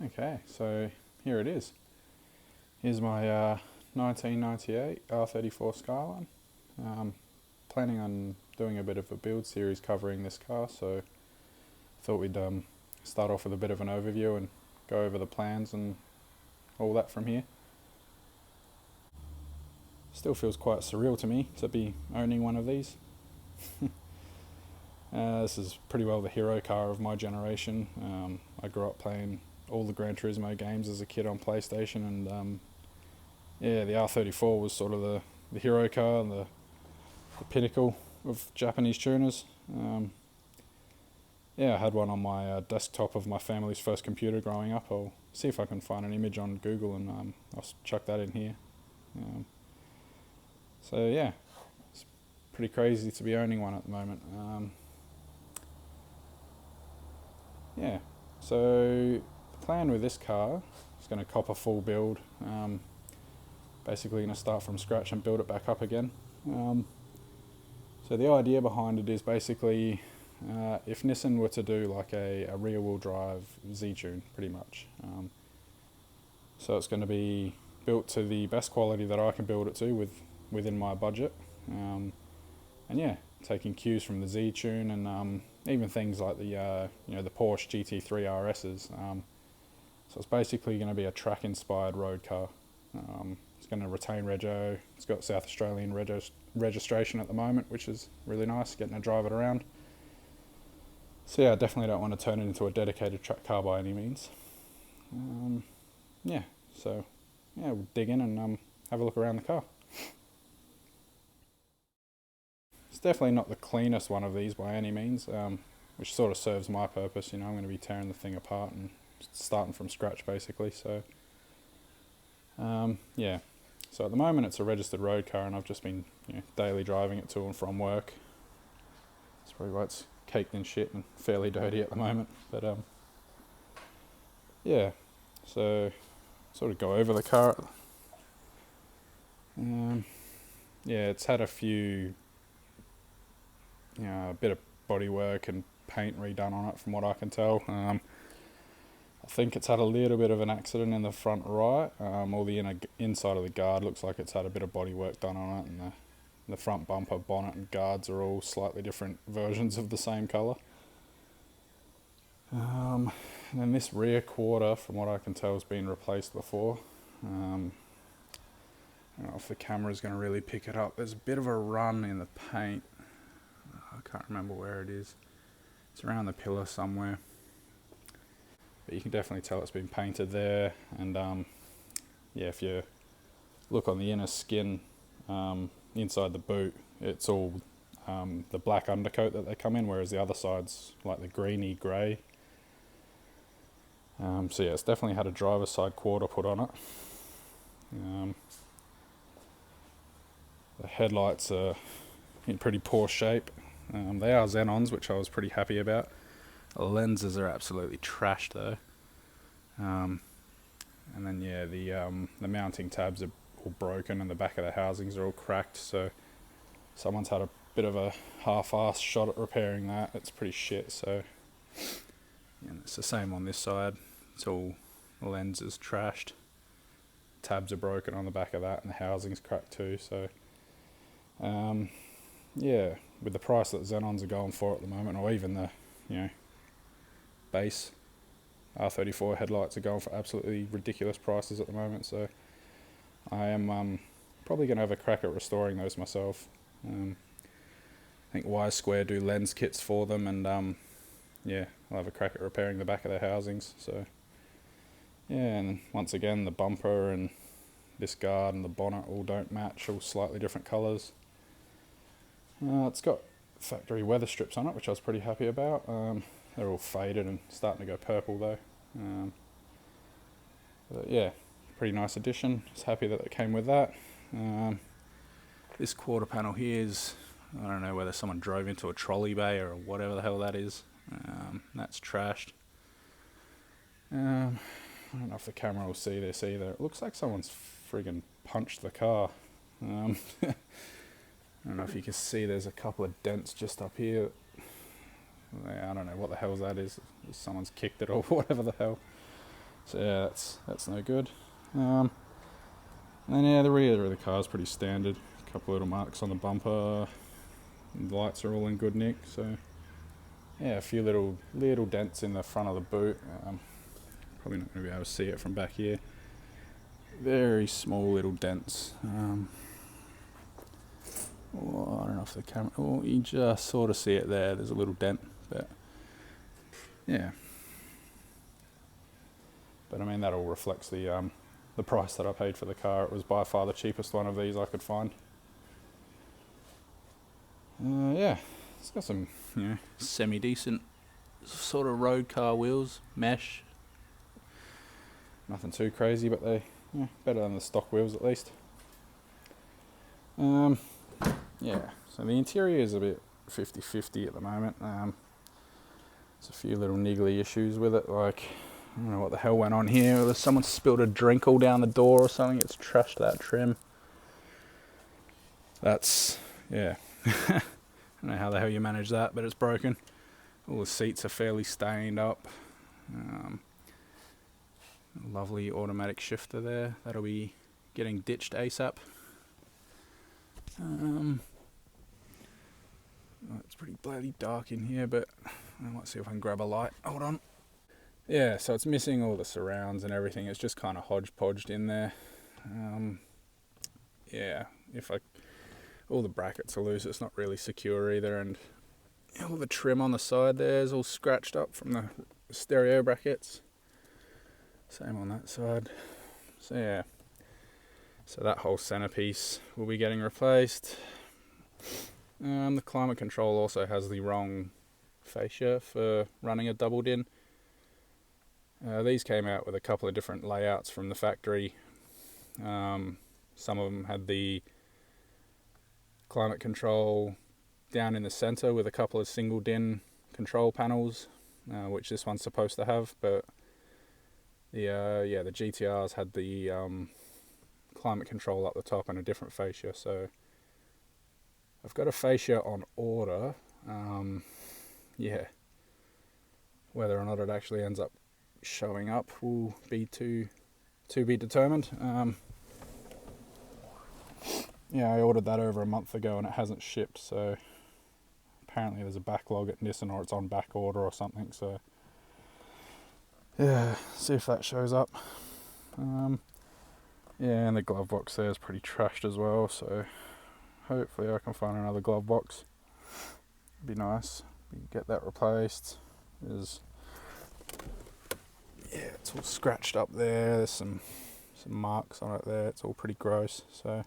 Okay, so here it is. Here's my 1998 R34 Skyline. Planning on doing a bit of a build series covering this car, so thought we'd start off with a bit of an overview and go over the plans and all that from here. Still feels quite surreal to me to be owning one of these. This is pretty well the hero car of my generation. I grew up playing all the Gran Turismo games as a kid on PlayStation, and yeah, the R34 was sort of the hero car and the pinnacle of Japanese tuners. Yeah, I had one on my desktop of my family's first computer growing up. I'll see if I can find an image on Google and I'll chuck that in here. So yeah, it's pretty crazy to be owning one at the moment. Yeah, so the plan with this car is going to cop a full build. Basically going to start from scratch and build it back up again. So the idea behind it is basically if Nissan were to do like a rear wheel drive Z-tune pretty much. So it's going to be built to the best quality that I can build it to within my budget. And yeah, taking cues from the Z-tune and even things like the the Porsche GT3 RSs. So it's basically going to be a track-inspired road car. It's going to retain rego. It's got South Australian registration at the moment, which is really nice, getting to drive it around. So yeah, I definitely don't want to turn it into a dedicated track car by any means. Yeah, so yeah, we'll dig in and have a look around the car. It's definitely not the cleanest one of these by any means, which sort of serves my purpose. I'm going to be tearing the thing apart and starting from scratch basically. So yeah, so at the moment it's a registered road car, and I've just been daily driving it to and from work. That's probably why it's caked in shit and fairly dirty at the moment. But yeah, so sort of go over the car. Yeah, it's had a few, a bit of bodywork and paint redone on it from what I can tell. I think it's had a little bit of an accident in the front right. All the inside of the guard looks like it's had a bit of bodywork done on it, and the front bumper, bonnet and guards are all slightly different versions of the same colour. And then this rear quarter, from what I can tell, has been replaced before. I don't know if the camera's going to really pick it up. There's a bit of a run in the paint. I can't remember where it is. It's around the pillar somewhere. But you can definitely tell it's been painted there. And yeah, if you look on the inner skin inside the boot, it's all the black undercoat that they come in, whereas the other side's like the greeny grey. So yeah, it's definitely had a driver's side quarter put on it. The headlights are in pretty poor shape. They are Xenons, which I was pretty happy about. The lenses are absolutely trashed though. And then yeah, the mounting tabs are all broken and the back of the housings are all cracked, so someone's had a bit of a half-assed shot at repairing that. It's pretty shit. So and it's the same on this side. It's all the lenses trashed, tabs are broken on the back of that, and the housing's cracked too. So yeah, with the price that Xenons are going for at the moment, or even the base R34 headlights are going for absolutely ridiculous prices at the moment. So I am probably going to have a crack at restoring those myself. I think Y Square do lens kits for them, and yeah, I'll have a crack at repairing the back of their housings. So yeah, and once again, the bumper and this guard and the bonnet all don't match, all slightly different colours. It's got factory weather strips on it, which I was pretty happy about. They're all faded and starting to go purple though. But yeah, pretty nice addition. Just happy that it came with that. This quarter panel here is, I don't know whether someone drove into a trolley bay or whatever the hell that is. That's trashed. I don't know if the camera will see this either. It looks like someone's friggin' punched the car. I don't know if you can see, there's a couple of dents just up here. I don't know what the hell that is. Someone's kicked it or whatever the hell. So yeah, that's no good. And then yeah, the rear of the car is pretty standard. A couple little marks on the bumper. The lights are all in good nick. So yeah, a few little dents in the front of the boot. Probably not going to be able to see it from back here. Very small little dents. Oh, I don't know if the camera... Oh, you just sort of see it there. There's a little dent, but yeah. But I mean, that all reflects the price that I paid for the car. It was by far the cheapest one of these I could find. Yeah, it's got some, semi-decent sort of road car wheels, mesh. Nothing too crazy, but they, better than the stock wheels at least. Yeah, so the interior is a bit 50-50 at the moment. There's a few little niggly issues with it, like, I don't know what the hell went on here. Whether someone spilled a drink all down the door or something. It's trashed that trim. That's, yeah. I don't know how the hell you manage that, but it's broken. All the seats are fairly stained up. Lovely automatic shifter there. That'll be getting ditched ASAP. It's pretty bloody dark in here, but I might see if I can grab a light. Hold on. Yeah, so it's missing all the surrounds and everything. It's just kind of hodgepodged in there. Yeah, all the brackets are loose. It's not really secure either, and all the trim on the side there is all scratched up from the stereo brackets. Same on that side. So yeah, so that whole centerpiece will be getting replaced. The climate control also has the wrong fascia for running a double din. These came out with a couple of different layouts from the factory. Some of them had the climate control down in the center with a couple of single din control panels, which this one's supposed to have, but the GTRs had the climate control up the top and a different fascia. So I've got a fascia on order. Yeah, whether or not it actually ends up showing up will be to be determined. Yeah, I ordered that over a month ago and it hasn't shipped, so apparently there's a backlog at Nissan, or it's on back order or something. So yeah, see if that shows up. Yeah, and the glove box there is pretty trashed as well, so hopefully I can find another glove box. It'd be nice. We can get that replaced. It's all scratched up there. There's some marks on it there. It's all pretty gross. So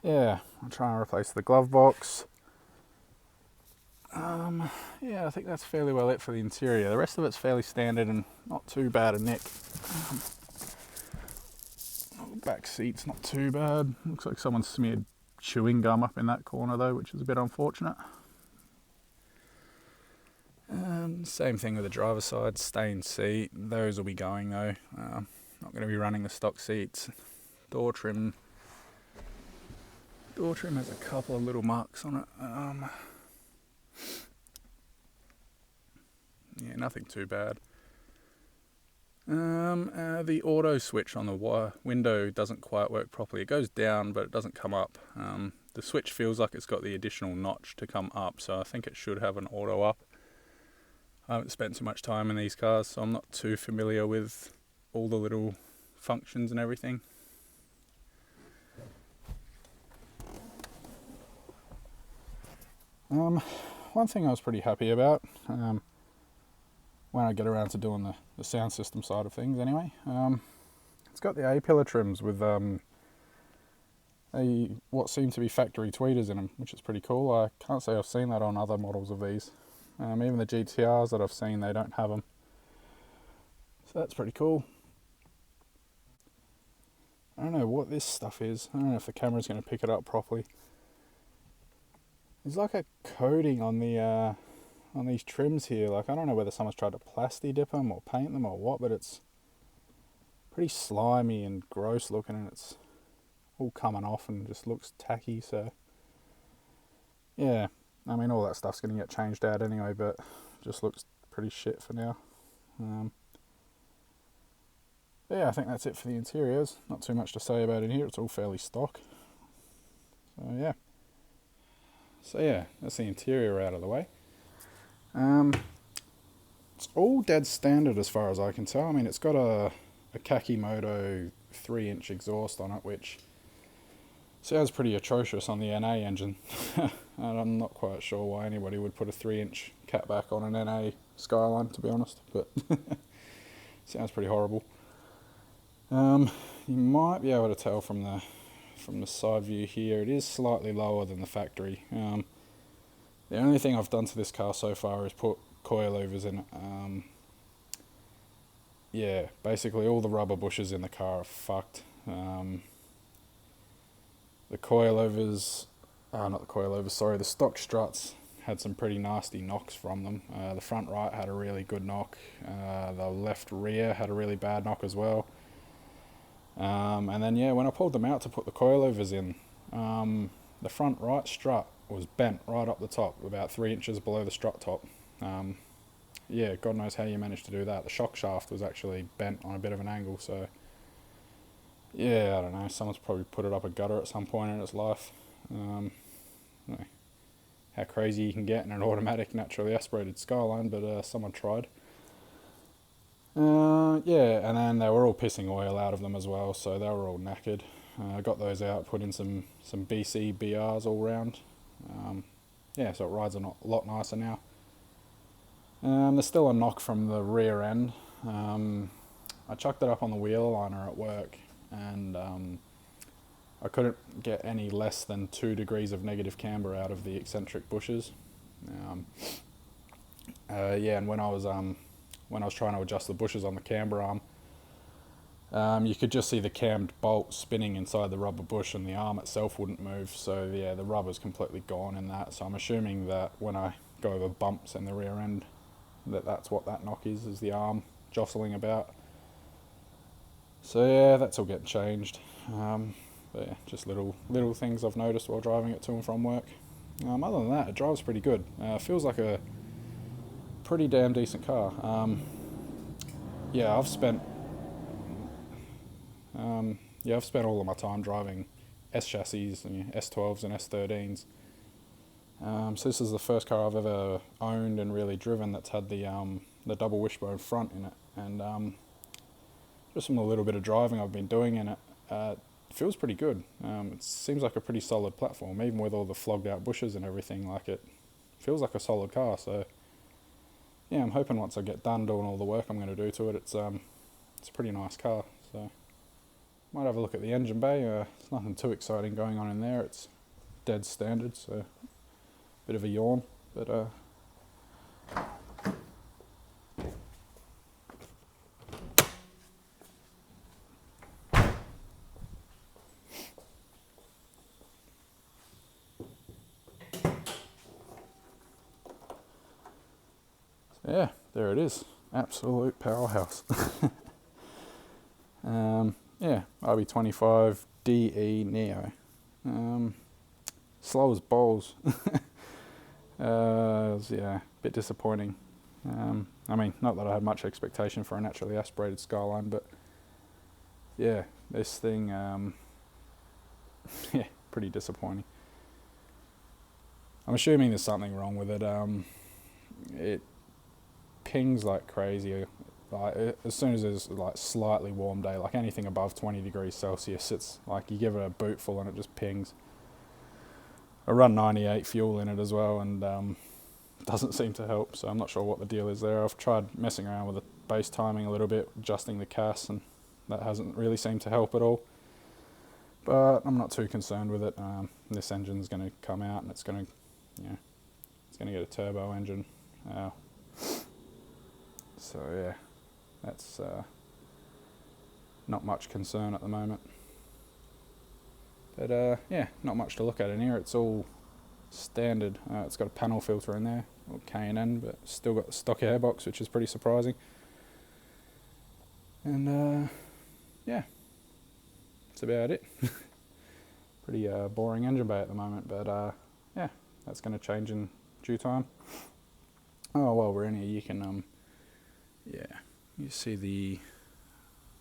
yeah, I'll try and replace the glove box. Yeah, I think that's fairly well it for the interior. The rest of it's fairly standard and not too bad a nick. Back seat's not too bad. Looks like someone smeared chewing gum up in that corner though, which is a bit unfortunate. Same thing with the driver's side, stained seat. Those will be going though. Not going to be running the stock seats. Door trim has a couple of little marks on it. Yeah, nothing too bad. The auto switch on the window doesn't quite work properly. It goes down, but it doesn't come up. The switch feels like it's got the additional notch to come up, so I think it should have an auto up. I haven't spent too much time in these cars, so I'm not too familiar with all the little functions and everything. One thing I was pretty happy about, when I get around to doing the sound system side of things anyway, it's got the A-pillar trims with what seem to be factory tweeters in them, which is pretty cool. I can't say I've seen that on other models of these. Even the GTRs that I've seen, they don't have them. So that's pretty cool. I don't know what this stuff is. I don't know if the camera's going to pick it up properly. There's like a coating on the on these trims here. Like, I don't know whether someone's tried to plasti dip them or paint them or what, but it's pretty slimy and gross looking, and it's all coming off and just looks tacky. So yeah, I mean, all that stuff's going to get changed out anyway, but just looks pretty shit for now. Yeah, I think that's it for the interiors. Not too much to say about it here. It's all fairly stock. So yeah, that's the interior out of the way. It's all dead standard as far as I can tell. I mean, it's got a Kakimoto 3-inch exhaust on it, which sounds pretty atrocious on the NA engine. And I'm not quite sure why anybody would put a 3-inch catback on an NA Skyline, to be honest, but sounds pretty horrible. You might be able to tell from the side view here, it is slightly lower than the factory. The only thing I've done to this car so far is put coilovers in it. Yeah, basically all the rubber bushes in the car are fucked. The coilovers, not the coilovers, sorry, the stock struts had some pretty nasty knocks from them. The front right had a really good knock. The left rear had a really bad knock as well. And then yeah, when I pulled them out to put the coilovers in, the front right strut was bent right up the top, about 3 inches below the strut top. Yeah, God knows how you managed to do that. The shock shaft was actually bent on a bit of an angle, so yeah, I don't know, someone's probably put it up a gutter at some point in its life. I don't know how crazy you can get in an automatic naturally aspirated Skyline, but someone tried. Yeah, and then they were all pissing oil out of them as well, so they were all knackered. I got those out, put in some BC BRs all round. Yeah, so it rides a lot nicer now. There's still a knock from the rear end. I chucked it up on the wheel liner at work, and I couldn't get any less than 2 degrees of negative camber out of the eccentric bushes. Yeah, and when I was trying to adjust the bushes on the camber arm, you could just see the cammed bolt spinning inside the rubber bush, and the arm itself wouldn't move. So yeah, the rubber's completely gone in that. So I'm assuming that when I go over bumps in the rear end, that's what that knock is the arm jostling about. So yeah, that's all getting changed. But yeah, just little things I've noticed while driving it to and from work. Other than that, it drives pretty good. Feels like a pretty damn decent car. Yeah, I've spent all of my time driving S chassis, S12s and S13s. So this is the first car I've ever owned and really driven that's had the double wishbone front in it, and just from the little bit of driving I've been doing in it, it feels pretty good. It seems like a pretty solid platform, even with all the flogged out bushes and everything. Like, it feels like a solid car. So yeah, I'm hoping once I get done doing all the work I'm going to do to it, it's a pretty nice car. So might have a look at the engine bay. There's nothing too exciting going on in there. It's dead standard, so bit of a yawn, but yeah, there it is. Absolute powerhouse. Yeah, RB25 DE Neo. Slow as balls. Yeah, a bit disappointing. I mean, not that I had much expectation for a naturally aspirated Skyline, but yeah, this thing, yeah, pretty disappointing. I'm assuming there's something wrong with it. It pings like crazy. Like, as soon as it's like slightly warm day, like anything above 20 degrees Celsius, it's like you give it a boot full and it just pings. I run 98 fuel in it as well, and doesn't seem to help, so I'm not sure what the deal is there. I've tried messing around with the base timing a little bit, adjusting the CAS, and that hasn't really seemed to help at all. But I'm not too concerned with it. This engine's going to come out, and it's going to get a turbo engine. So yeah, that's not much concern at the moment. But yeah, not much to look at in here. It's all standard. It's got a panel filter in there, or K&N, but still got the stock airbox, which is pretty surprising. And yeah, that's about it. Pretty boring engine bay at the moment, but yeah, that's going to change in due time. Oh, while we're in here, you can yeah, you see the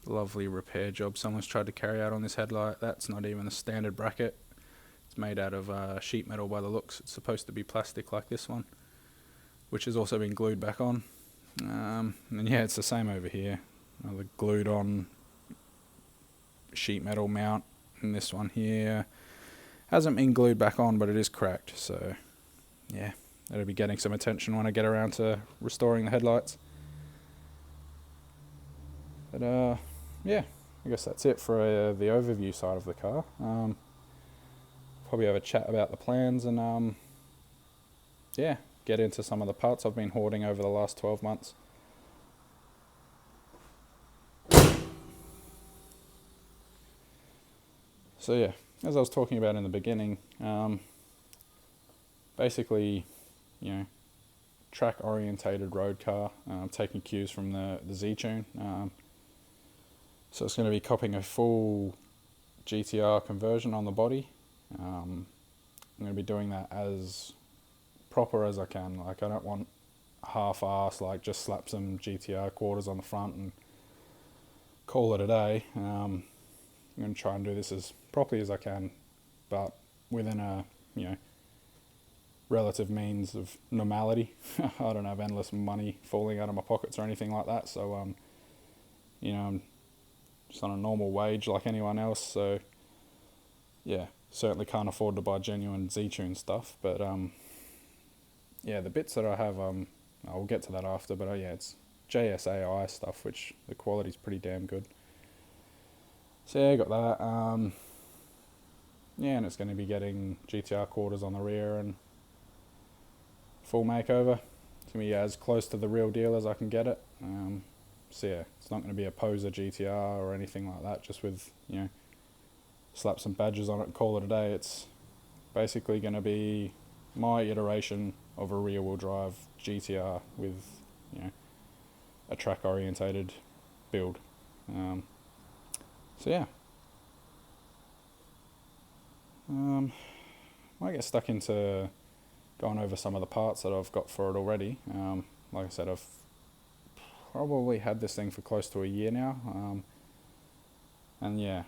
Lovely repair job someone's tried to carry out on this headlight. That's not even a standard bracket. It's made out of sheet metal by the looks. It's supposed to be plastic like this one, which has also been glued back on. And yeah, it's the same over here. Another glued on sheet metal mount, and this one here hasn't been glued back on, but it is cracked. So yeah, that'll be getting some attention when I get around to restoring the headlights. But yeah, I guess that's it for the overview side of the car. Probably have a chat about the plans and yeah, get into some of the parts I've been hoarding over the last 12 months. So yeah, as I was talking about in the beginning, basically, you know, track orientated road car, taking cues from the Z-Tune. So it's going to be copying a full GTR conversion on the body. I'm going to be doing that as proper as I can. Like, I don't want half-ass, like just slap some GTR quarters on the front and call it a day. I'm going to try and do this as properly as I can, but within a, you know, relative means of normality. I don't have endless money falling out of my pockets or anything like that, so you know, I'm just on a normal wage like anyone else, so yeah, certainly can't afford to buy genuine Z-Tune stuff, but yeah, the bits that I have, I'll get to that after, but yeah, it's JSAI stuff, which the quality's pretty damn good. So yeah, I got that. Yeah, and it's going to be getting GTR quarters on the rear and full makeover. It's going to be as close to the real deal as I can get it. So yeah, it's not going to be a poser GTR or anything like that, just with, you know, slap some badges on it and call it a day. It's basically going to be my iteration of a rear wheel drive GTR with, you know, a track orientated build. So yeah, might get stuck into going over some of the parts that I've got for it already. Like I said, I've probably had this thing for close to a year now, and yeah,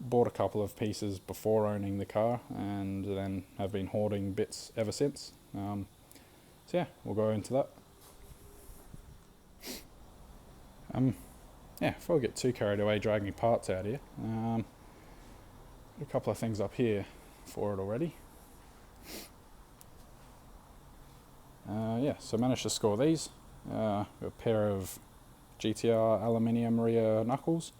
bought a couple of pieces before owning the car, and then have been hoarding bits ever since. So yeah, we'll go into that. Yeah, before we get too carried away dragging parts out here, a couple of things up here for it already. Yeah, so managed to score these. A pair of GTR aluminium rear knuckles,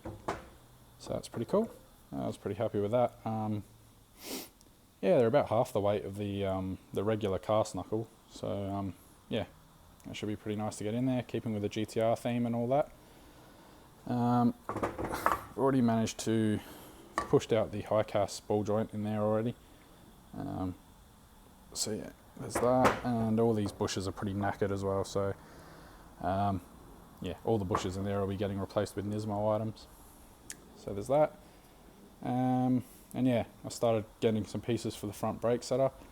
so that's pretty cool. I was pretty happy with that. Yeah, they're about half the weight of the regular cast knuckle, so yeah, that should be pretty nice to get in there, keeping with the GTR theme and all that. Already managed to pushed out the high cast ball joint in there already. So yeah, there's that, and all these bushes are pretty knackered as well, so yeah, all the bushes in there will be getting replaced with Nismo items. So there's that. And yeah, I started getting some pieces for the front brake setup.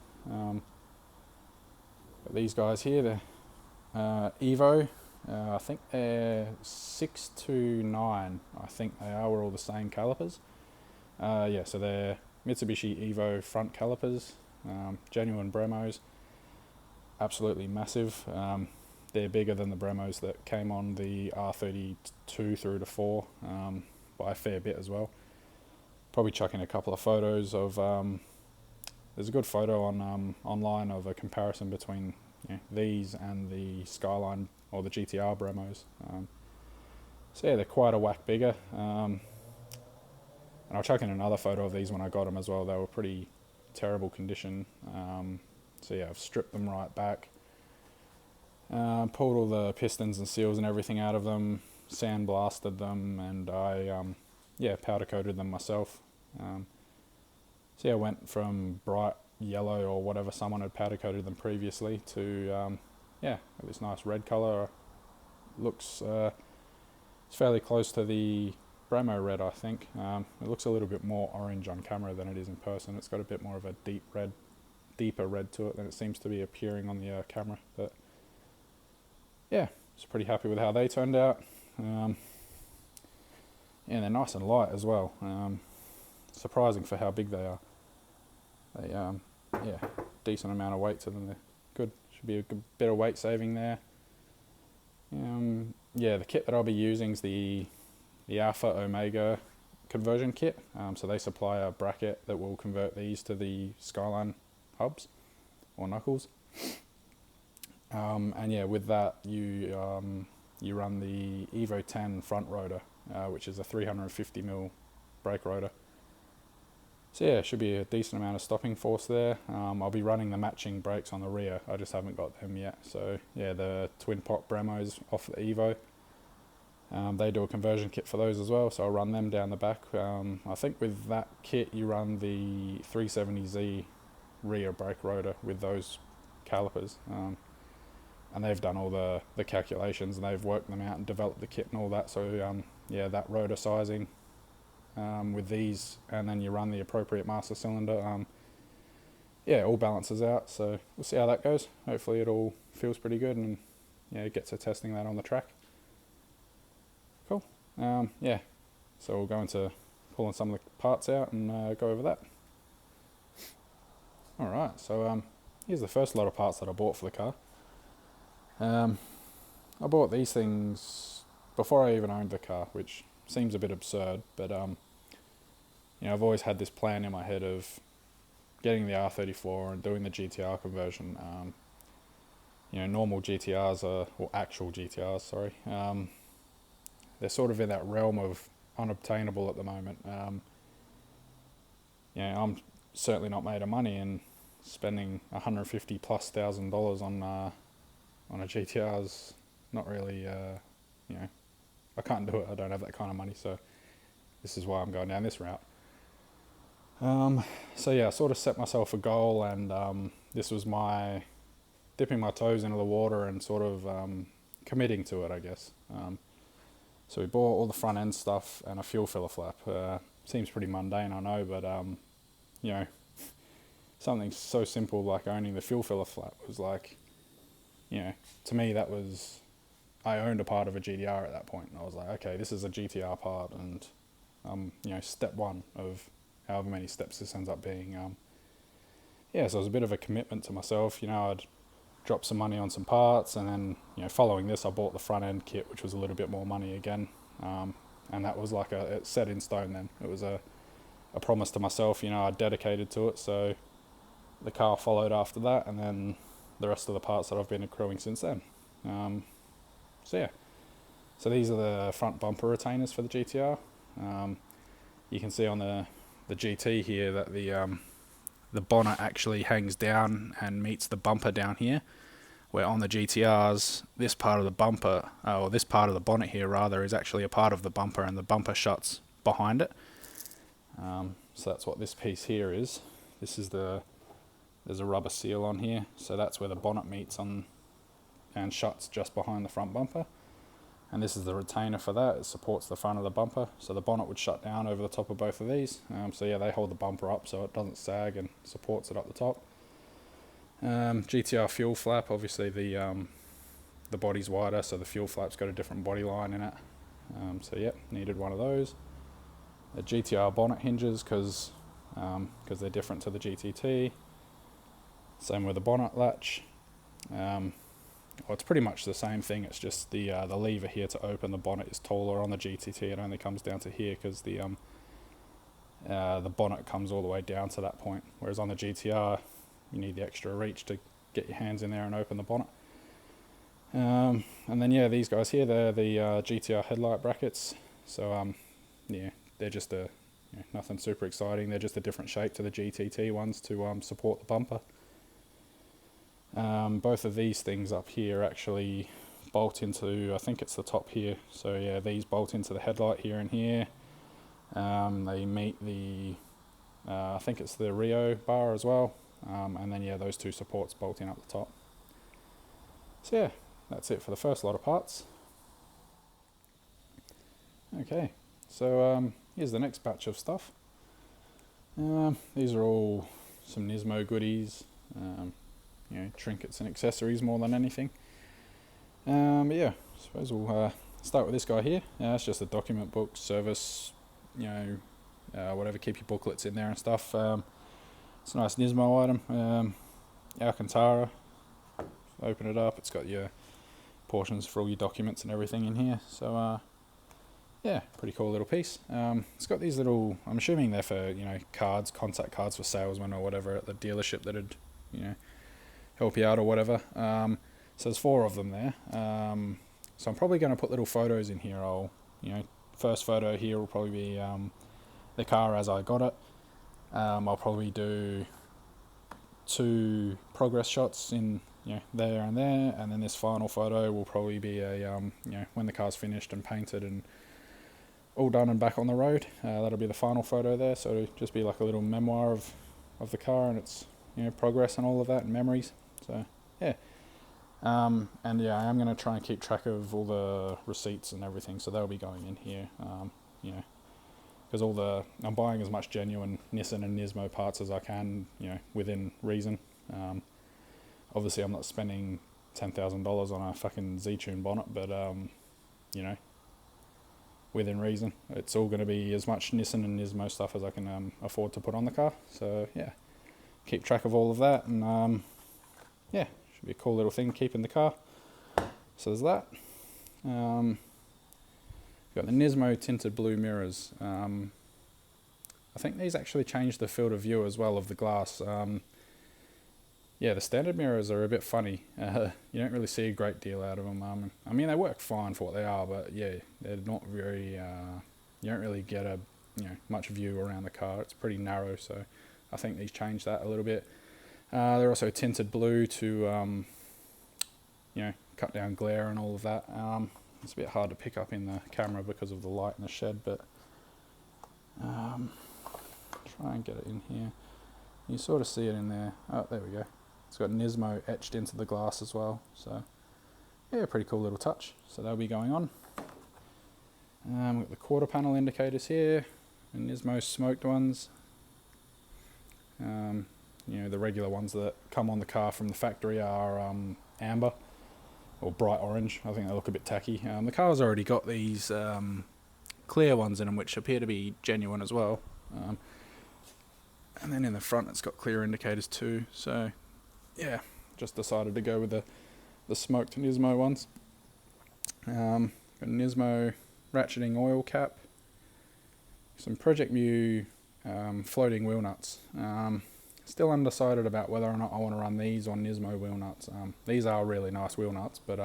These guys here, they're Evo. I think they're 6 to 9. I think they are. We're all the same calipers. Yeah, so they're Mitsubishi Evo front calipers, genuine Bremos, absolutely massive. They're bigger than the Bremos that came on the R32 through to 4 by a fair bit as well. Probably chuck in a couple of photos of. There's a good photo on online of a comparison between, you know, these and the Skyline or the GTR Bremos. So yeah, they're quite a whack bigger. And I'll chuck in another photo of these when I got them as well. They were pretty terrible condition. So yeah, I've stripped them right back. Pulled all the pistons and seals and everything out of them, sandblasted them, and I yeah, powder coated them myself. So yeah, I went from bright yellow or whatever someone had powder coated them previously to yeah, this nice red colour. Looks it's fairly close to the Bremo red, I think. It looks a little bit more orange on camera than it is in person. It's got a bit more of a deeper red to it than it seems to be appearing on the camera. But yeah, I was pretty happy with how they turned out. Yeah, they're nice and light as well. Surprising for how big they are. They yeah, decent amount of weight to them. They're good. Should be a good bit of weight saving there. Yeah, the kit that I'll be using is the Alpha Omega conversion kit. So they supply a bracket that will convert these to the Skyline hubs or knuckles. And yeah, with that you run the Evo 10 front rotor, which is a 350mm brake rotor. So yeah, should be a decent amount of stopping force there. I'll be running the matching brakes on the rear. I just haven't got them yet. So yeah, the twin pot Bremos off the Evo. They do a conversion kit for those as well, so I'll run them down the back. I think with that kit you run the 370Z rear brake rotor with those calipers. And they've done all the calculations and they've worked them out and developed the kit and all that. So yeah, that rotor sizing with these, and then you run the appropriate master cylinder. Yeah, it all balances out. So we'll see how that goes. Hopefully it all feels pretty good, and yeah, get to testing that on the track. Cool. Yeah, so we'll go into pulling some of the parts out and go over that. Alright, so here's the first lot of parts that I bought for the car. I bought these things before I even owned the car, which seems a bit absurd, but you know, I've always had this plan in my head of getting the R34 and doing the GTR conversion. You know, normal GTRs are, or actual GTRs, sorry, they're sort of in that realm of unobtainable at the moment. You know, I'm certainly not made of money, and spending $150,000+ on a GTR's not really, you know, I can't do it. I don't have that kind of money, so this is why I'm going down this route. So yeah, I sort of set myself a goal, and this was my dipping my toes into the water and sort of committing to it, I guess. So we bought all the front end stuff and a fuel filler flap. Seems pretty mundane, I know, but you know, something so simple like owning the fuel filler flap was like, you know, to me that was, I owned a part of a GTR at that point, and I was like, okay, this is a GTR part, and you know, step one of however many steps this ends up being. Yeah, so it was a bit of a commitment to myself. You know, I'd drop some money on some parts, and then, you know, following this I bought the front end kit, which was a little bit more money again, and that was like it's set in stone then. It was a promise to myself, you know, I dedicated to it, so the car followed after that, and then the rest of the parts that I've been accruing since then. So yeah, so these are the front bumper retainers for the GTR. You can see on the GT here that the bonnet actually hangs down and meets the bumper down here, where on the GTRs this part of the bumper, or this part of the bonnet here rather, is actually a part of the bumper, and the bumper shuts behind it. So that's what this piece here is. This is there's a rubber seal on here, so that's where the bonnet meets on and shuts just behind the front bumper. And this is the retainer for that. It supports the front of the bumper, so the bonnet would shut down over the top of both of these. So yeah, they hold the bumper up so it doesn't sag and supports it up the top. GTR Fuel Flap, obviously the body's wider, so the fuel flap's got a different body line in it. So yeah, needed one of those. The GTR Bonnet Hinges, because they're different to the GTT. Same with the bonnet latch. Well, it's pretty much the same thing. It's just the lever here to open the bonnet is taller. On the GTT it only comes down to here, because the bonnet comes all the way down to that point, whereas on the GTR you need the extra reach to get your hands in there and open the bonnet. And then yeah, these guys here, they're the GTR headlight brackets. So yeah, they're just nothing super exciting. They're just a different shape to the GTT ones to support the bumper. Both of these things up here actually bolt into, I think it's the top here, so yeah, these bolt into the headlight here and here. They meet the, I think it's the Rio bar as well, and then yeah, those two supports bolting up the top. So yeah, that's it for the first lot of parts. Okay, so here's the next batch of stuff. These are all some Nismo goodies. You know, trinkets and accessories more than anything. But yeah, I suppose we'll start with this guy here. It's just a document book, service, you know, whatever, keep your booklets in there and stuff. It's a nice Nismo item. Alcantara, open it up, it's got your portions for all your documents and everything in here. So yeah, pretty cool little piece. It's got these little, I'm assuming they're for, you know, cards, contact cards for salesmen or whatever at the dealership that'd, you know, help you out or whatever. So there's 4 of them there. So I'm probably going to put little photos in here. I'll, you know, first photo here will probably be the car as I got it. I'll probably do 2 progress shots in, you know, there, and then this final photo will probably be a you know, when the car's finished and painted and all done and back on the road. That'll be the final photo there. So it'll just be like a little memoir of the car and its, you know, progress and all of that and memories. So yeah. And yeah, I am going to try and keep track of all the receipts and everything, so they'll be going in here, you know, because I'm buying as much genuine Nissan and Nismo parts as I can, you know, within reason. Obviously I'm not spending $10,000 on a fucking Z-Tune bonnet, but, you know, within reason. It's all going to be as much Nissan and Nismo stuff as I can afford to put on the car, so yeah, keep track of all of that, and yeah. Be a cool little thing to keep in the car. So there's that. Got the Nismo tinted blue mirrors. I think these actually changed the field of view as well of the glass. Yeah, the standard mirrors are a bit funny. You don't really see a great deal out of them. I mean, they work fine for what they are, but yeah, they're not very. You don't really get a, you know, much view around the car. It's pretty narrow, so I think these changed that a little bit. They're also tinted blue to, you know, cut down glare and all of that. It's a bit hard to pick up in the camera because of the light in the shed, but try and get it in here. You sort of see it in there. Oh, there we go. It's got Nismo etched into the glass as well. So yeah, pretty cool little touch. So that'll be going on. We've got the quarter panel indicators here, and Nismo smoked ones. You know, the regular ones that come on the car from the factory are amber or bright orange. I think they look a bit tacky. The car's already got these clear ones in them, which appear to be genuine as well. And then in the front it's got clear indicators too. So yeah, just decided to go with the smoked Nismo ones. Got a Nismo ratcheting oil cap. Some Project Mu floating wheel nuts. Still undecided about whether or not I want to run these on Nismo wheel nuts. These are really nice wheel nuts, but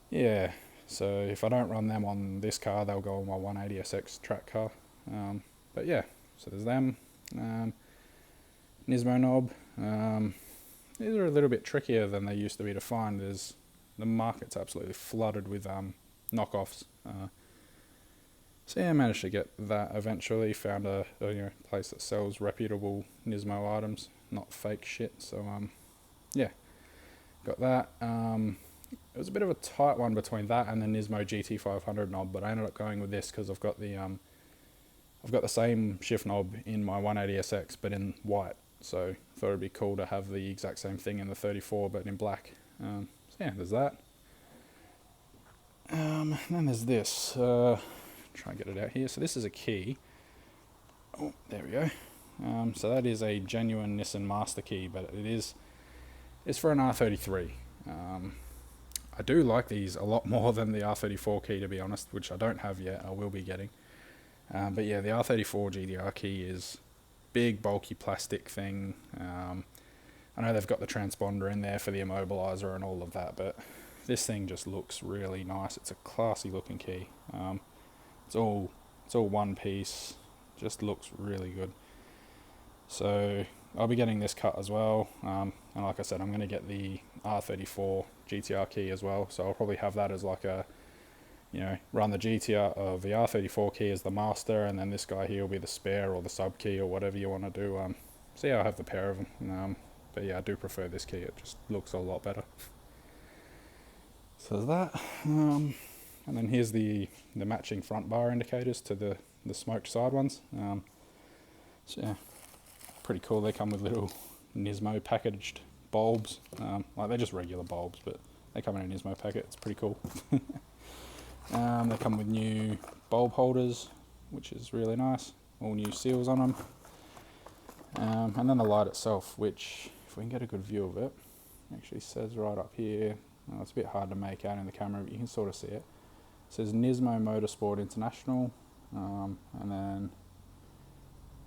yeah, so if I don't run them on this car, they'll go on my 180SX track car. But yeah, so there's them. Nismo Knob. These are a little bit trickier than they used to be to find. The market's absolutely flooded with knockoffs. So yeah, I managed to get that eventually. Found a you know, place that sells reputable Nismo items, not fake shit. So yeah, got that. It was a bit of a tight one between that and the Nismo GT500 knob, but I ended up going with this because I've got the same shift knob in my 180SX, but in white. So I thought it'd be cool to have the exact same thing in the 34, but in black. So yeah, there's that. And then there's this. Try and get it out here. So this is a key. Oh, there we go. So that is a genuine Nissan master key, but it's for an R33. I do like these a lot more than the R34 key, to be honest, which I don't have yet. I will be getting. But yeah, the R34 GTR key is big, bulky plastic thing. I know they've got the transponder in there for the immobilizer and all of that, but this thing just looks really nice. It's a classy looking key. It's all one piece, just looks really good. So I'll be getting this cut as well, and like I said, I'm going to get the R34 GTR key as well, so I'll probably have that as like a, you know, run the GTR of the R34 key as the master, and then this guy here will be the spare or the sub key or whatever you want to do. So yeah, I'll have the pair of them, but yeah, I do prefer this key. It just looks a lot better. So there's that. And then here's the matching front bar indicators to the smoked side ones. So yeah, pretty cool. They come with little Nismo packaged bulbs. Like they're just regular bulbs, but they come in a Nismo packet. It's pretty cool. They come with new bulb holders, which is really nice. All new seals on them. And then the light itself, which, if we can get a good view of it, actually says right up here, well, it's a bit hard to make out in the camera, but you can sort of see it. It says Nismo Motorsport International, and then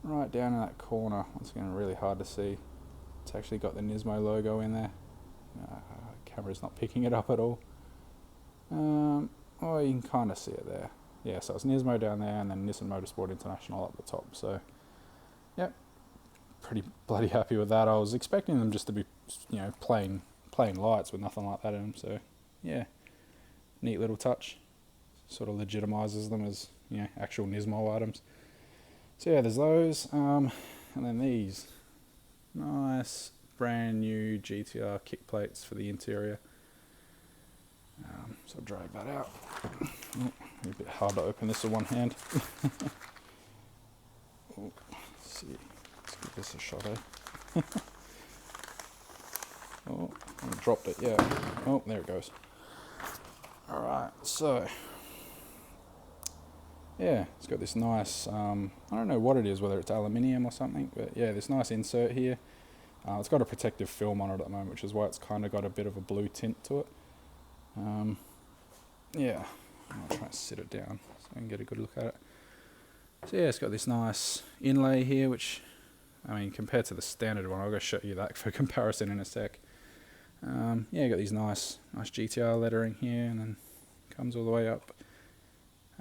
right down in that corner, once again really hard to see, it's actually got the Nismo logo in there. Camera's not picking it up at all. Oh, you can kind of see it there. Yeah, so it's Nismo down there, and then Nissan Motorsport International up the top. So, yep, pretty bloody happy with that. I was expecting them just to be, plain lights with nothing like that in them. So, yeah, neat little touch. Sort of legitimizes them as, actual Nismo items. So yeah, there's those. And then these nice brand new GTR kick plates for the interior. So I'll drag that out. Oh, a bit hard to open this with one hand. Oh, let's see. Let's give this a shot, eh? Oh, I dropped it, yeah. Oh, there it goes. Alright, so yeah, it's got this nice, I don't know what it is, whether it's aluminium or something, but yeah, this nice insert here. It's got a protective film on it at the moment, which is why it's kind of got a bit of a blue tint to it. Yeah, I'll try and sit it down so I can get a good look at it. So yeah, it's got this nice inlay here, which, I mean, compared to the standard one, I'll go show you that for comparison in a sec. Yeah, got these nice GTR lettering here, and then comes all the way up.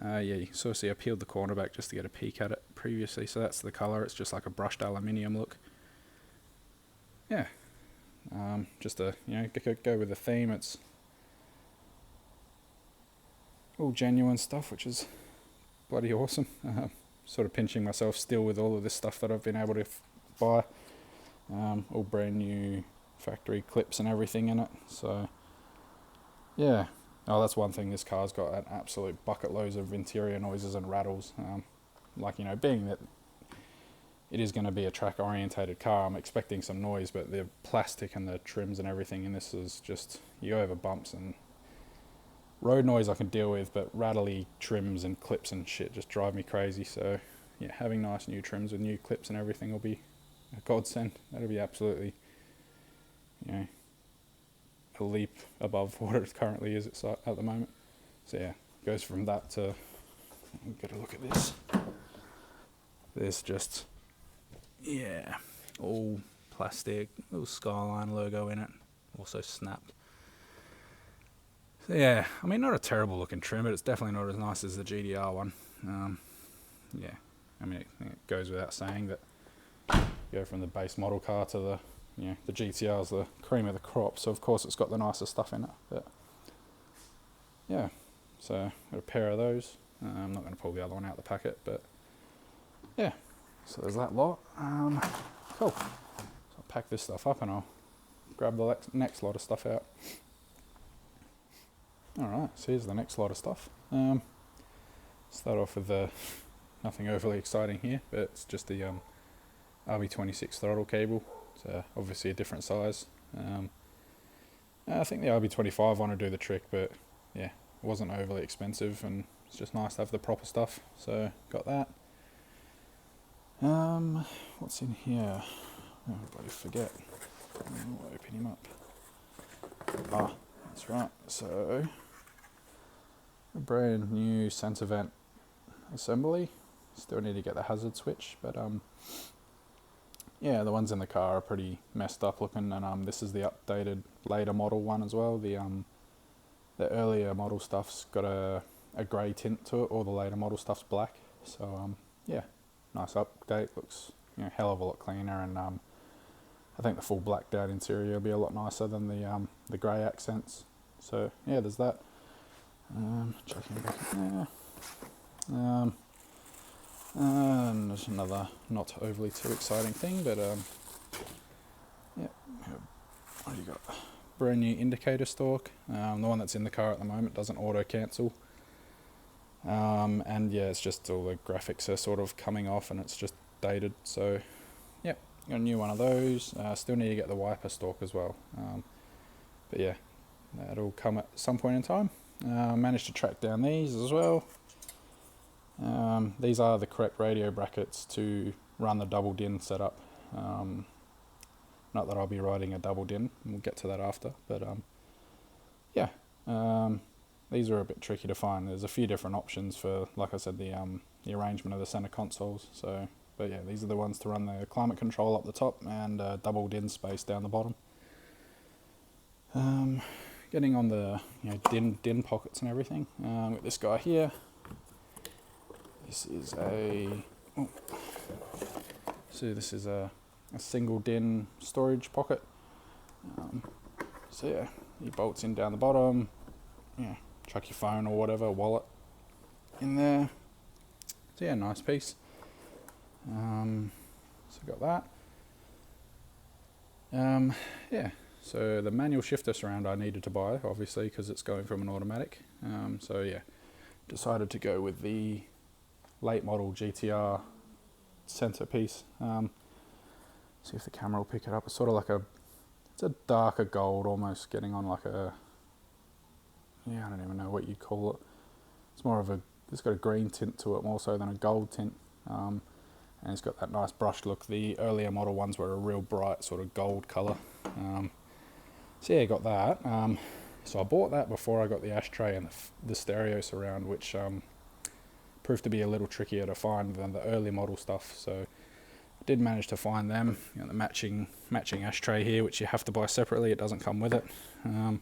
Yeah, you can sort of see I peeled the corner back just to get a peek at it previously, so that's the colour. It's just like a brushed aluminium look. Yeah, just to go with the theme. It's all genuine stuff, which is bloody awesome. Sort of pinching myself still with all of this stuff that I've been able to buy. All brand new factory clips and everything in it. So yeah. Oh, that's one thing. This car's got an absolute bucket loads of interior noises and rattles. Being that it is going to be a track orientated car, I'm expecting some noise, but the plastic and the trims and everything in this is just, you go over bumps, and road noise I can deal with, but rattly trims and clips and shit just drive me crazy. So yeah, having nice new trims with new clips and everything will be a godsend. That'll be absolutely, a leap above what it currently is at the moment. So yeah, goes from that to, get a look at this. There's just, yeah, all plastic, little Skyline logo in it, also snapped. So yeah, I mean, not a terrible looking trim, but it's definitely not as nice as the GTR one. Yeah, I mean, it goes without saying that you go from the base model car to the GTR's the cream of the crop, so of course it's got the nicer stuff in it. But yeah, so got a pair of those. I'm not going to pull the other one out of the packet, but yeah, so there's that lot. Cool. So I'll pack this stuff up and I'll grab the next lot of stuff out. Alright, so here's the next lot of stuff. Start off with nothing overly exciting here, but it's just the RB26 throttle cable. It's obviously a different size. I think the RB25 want to do the trick, but yeah, it wasn't overly expensive, and it's just nice to have the proper stuff. So got that. What's in here? Oh, I forget. I'll open him up. Ah, that's right. So a brand new centre vent assembly. Still need to get the hazard switch, but yeah, the ones in the car are pretty messed up looking, and this is the updated later model one as well. The earlier model stuff's got a grey tint to it, or the later model stuff's black. So yeah, nice update. Looks hell of a lot cleaner, and I think the full blacked out interior will be a lot nicer than the grey accents. So yeah, there's that. Checking back in there. And there's another not overly too exciting thing, but yeah, what do you got? Brand new indicator stalk. The one that's in the car at the moment doesn't auto cancel, and yeah, it's just all the graphics are sort of coming off, and it's just dated. So yeah, got a new one of those. Still need to get the wiper stalk as well, but yeah, that'll come at some point in time. Managed to track down these as well. These are the correct radio brackets to run the double din setup. Not that I'll be riding a double din, we'll get to that after, but yeah, these are a bit tricky to find. There's a few different options for, like I said, the arrangement of the center consoles. So, but yeah, these are the ones to run the climate control up the top and double din space down the bottom. Getting on the din pockets and everything. With this guy here. This is this is a single din storage pocket. So yeah, he bolts in down the bottom. Yeah, chuck your phone or whatever, wallet in there. So yeah, nice piece. So got that. Yeah, so the manual shifter surround I needed to buy, obviously, because it's going from an automatic. So yeah, decided to go with the late model GTR centerpiece. See if the camera will pick it up. It's sort of like it's a darker gold, almost getting on like a, I don't even know what you call it. It's more of it's got a green tint to it more so than a gold tint. And it's got that nice brushed look. The earlier model ones were a real bright sort of gold colour. So yeah, got that. So I bought that before I got the Ashtray and the stereo surround, which proved to be a little trickier to find than the early model stuff. So I did manage to find them. The matching Ashtray here, which you have to buy separately. It doesn't come with it. And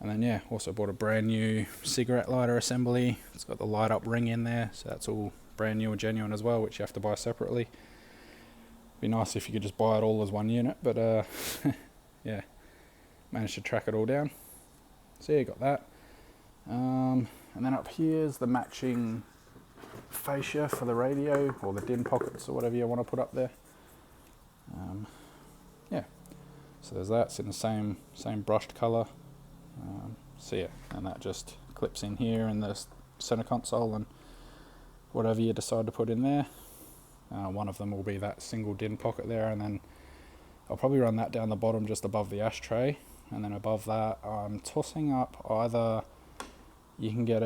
then yeah, also bought a brand new cigarette lighter assembly. It's got the light up ring in there, so that's all brand new and genuine as well, which you have to buy separately. Be nice if you could just buy it all as one unit, but yeah, managed to track it all down. So yeah, got that. And then up here's the matching fascia for the radio, or the din pockets, or whatever you want to put up there. Yeah, so there's that. It's in the same brushed colour. So yeah, and that just clips in here in the center console and whatever you decide to put in there. One of them will be that single din pocket there, and then I'll probably run that down the bottom just above the Ashtray, and then above that I'm tossing up either you can get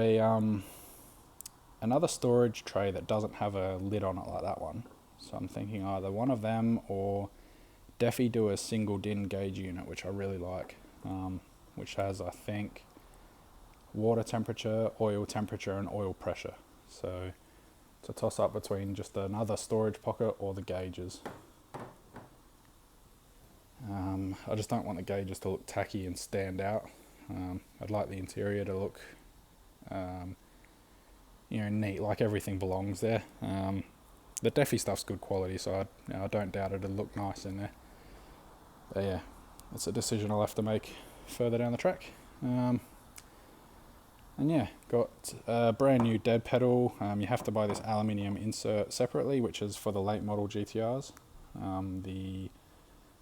another storage tray that doesn't have a lid on it like that one. So I'm thinking either one of them or definitely do a single din gauge unit, which I really like, which has, I think, water temperature, oil temperature and oil pressure. So to toss up between just another storage pocket or the gauges. I just don't want the gauges to look tacky and stand out. I'd like the interior to look neat, like everything belongs there. The Defi stuff's good quality, so I don't doubt it'll look nice in there. But yeah, that's a decision I'll have to make further down the track. And yeah, got a brand new dead pedal. You have to buy this aluminium insert separately, which is for the late model GTRs. The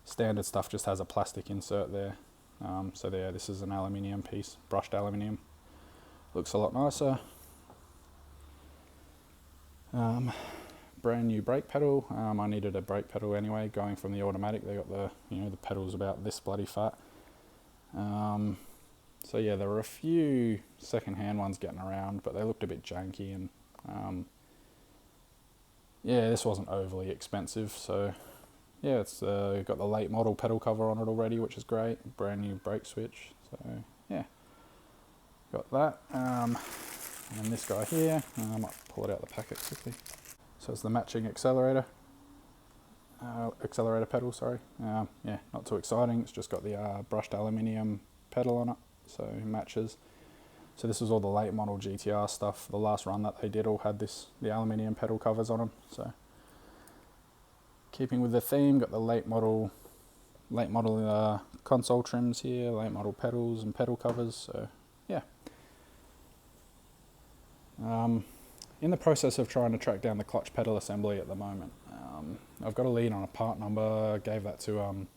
standard stuff just has a plastic insert there. So there, this is an aluminium piece, brushed aluminium. Looks a lot nicer. Brand new brake pedal. I needed a brake pedal anyway, going from the automatic. They got the pedals about this bloody fat. So yeah, there were a few second-hand ones getting around, but they looked a bit janky, and yeah, this wasn't overly expensive. So yeah, it's got the late model pedal cover on it already, which is great. Brand new brake switch. So yeah, got that. And this guy here, I might pull it out the packet quickly. So it's the matching accelerator pedal, sorry. Yeah, not too exciting. It's just got the brushed aluminium pedal on it, so it matches. So this is all the late model GTR stuff. The last run that they did all had the aluminium pedal covers on them. So keeping with the theme, got the late model console trims here, late model pedals and pedal covers. So yeah. In the process of trying to track down the clutch pedal assembly at the moment. I've got a lead on a part number. Gave that to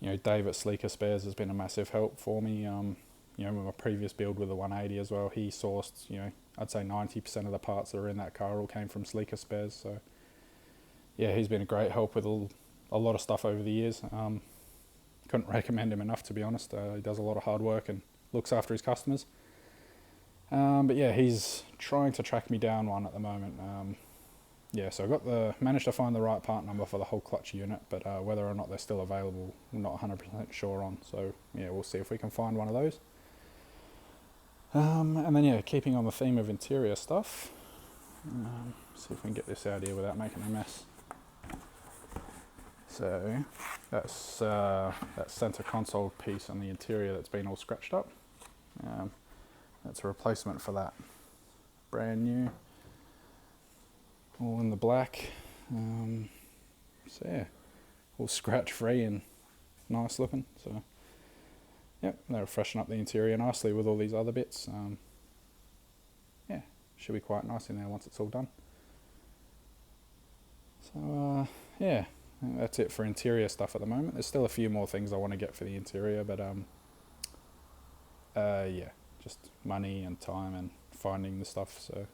Dave at Sleeker Spares has been a massive help for me. With my previous build with the 180 as well, he sourced, I'd say 90% of the parts that are in that car all came from Sleeker Spares. So yeah, he's been a great help with a lot of stuff over the years. couldn't recommend him enough, to be honest. He does a lot of hard work and looks after his customers. But yeah, he's trying to track me down one at the moment. Yeah, so I managed to find the right part number for the whole clutch unit, but whether or not they're still available, I'm not 100% sure on. So yeah, we'll see if we can find one of those. And then yeah, keeping on the theme of interior stuff, see if we can get this out here without making a mess. So that's that center console piece on the interior that's been all scratched up. That's a replacement for that. Brand new, all in the black. So yeah, all scratch free and nice looking. So yep, they'll freshen up the interior nicely with all these other bits. Yeah, should be quite nice in there once it's all done. So yeah, that's it for interior stuff at the moment. There's still a few more things I want to get for the interior, but yeah, just money and time and finding the stuff. So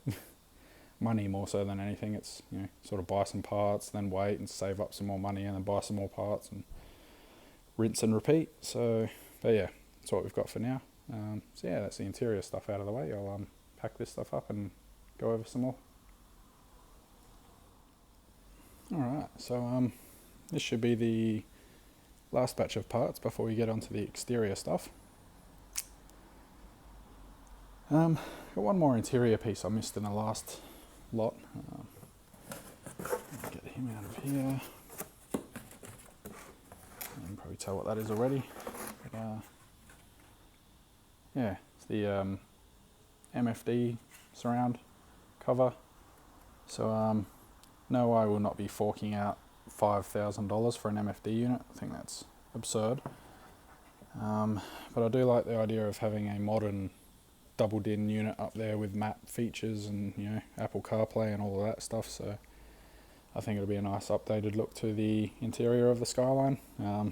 money more so than anything. It's, you know, sort of buy some parts, then wait and save up some more money, and then buy some more parts and rinse and repeat. So, but yeah, that's what we've got for now. So yeah, that's the interior stuff out of the way. I'll pack this stuff up and go over some more. Alright, so this should be the last batch of parts before we get onto the exterior stuff. Got one more interior piece I missed in the last lot. Get him out of here. You can probably tell what that is already. But, yeah, it's the MFD surround cover. So no, I will not be forking out $5,000 for an MFD unit. I think that's absurd. But I do like the idea of having a modern double din unit up there with map features and, you know, Apple CarPlay and all of that stuff. So I think it'll be a nice updated look to the interior of the Skyline. The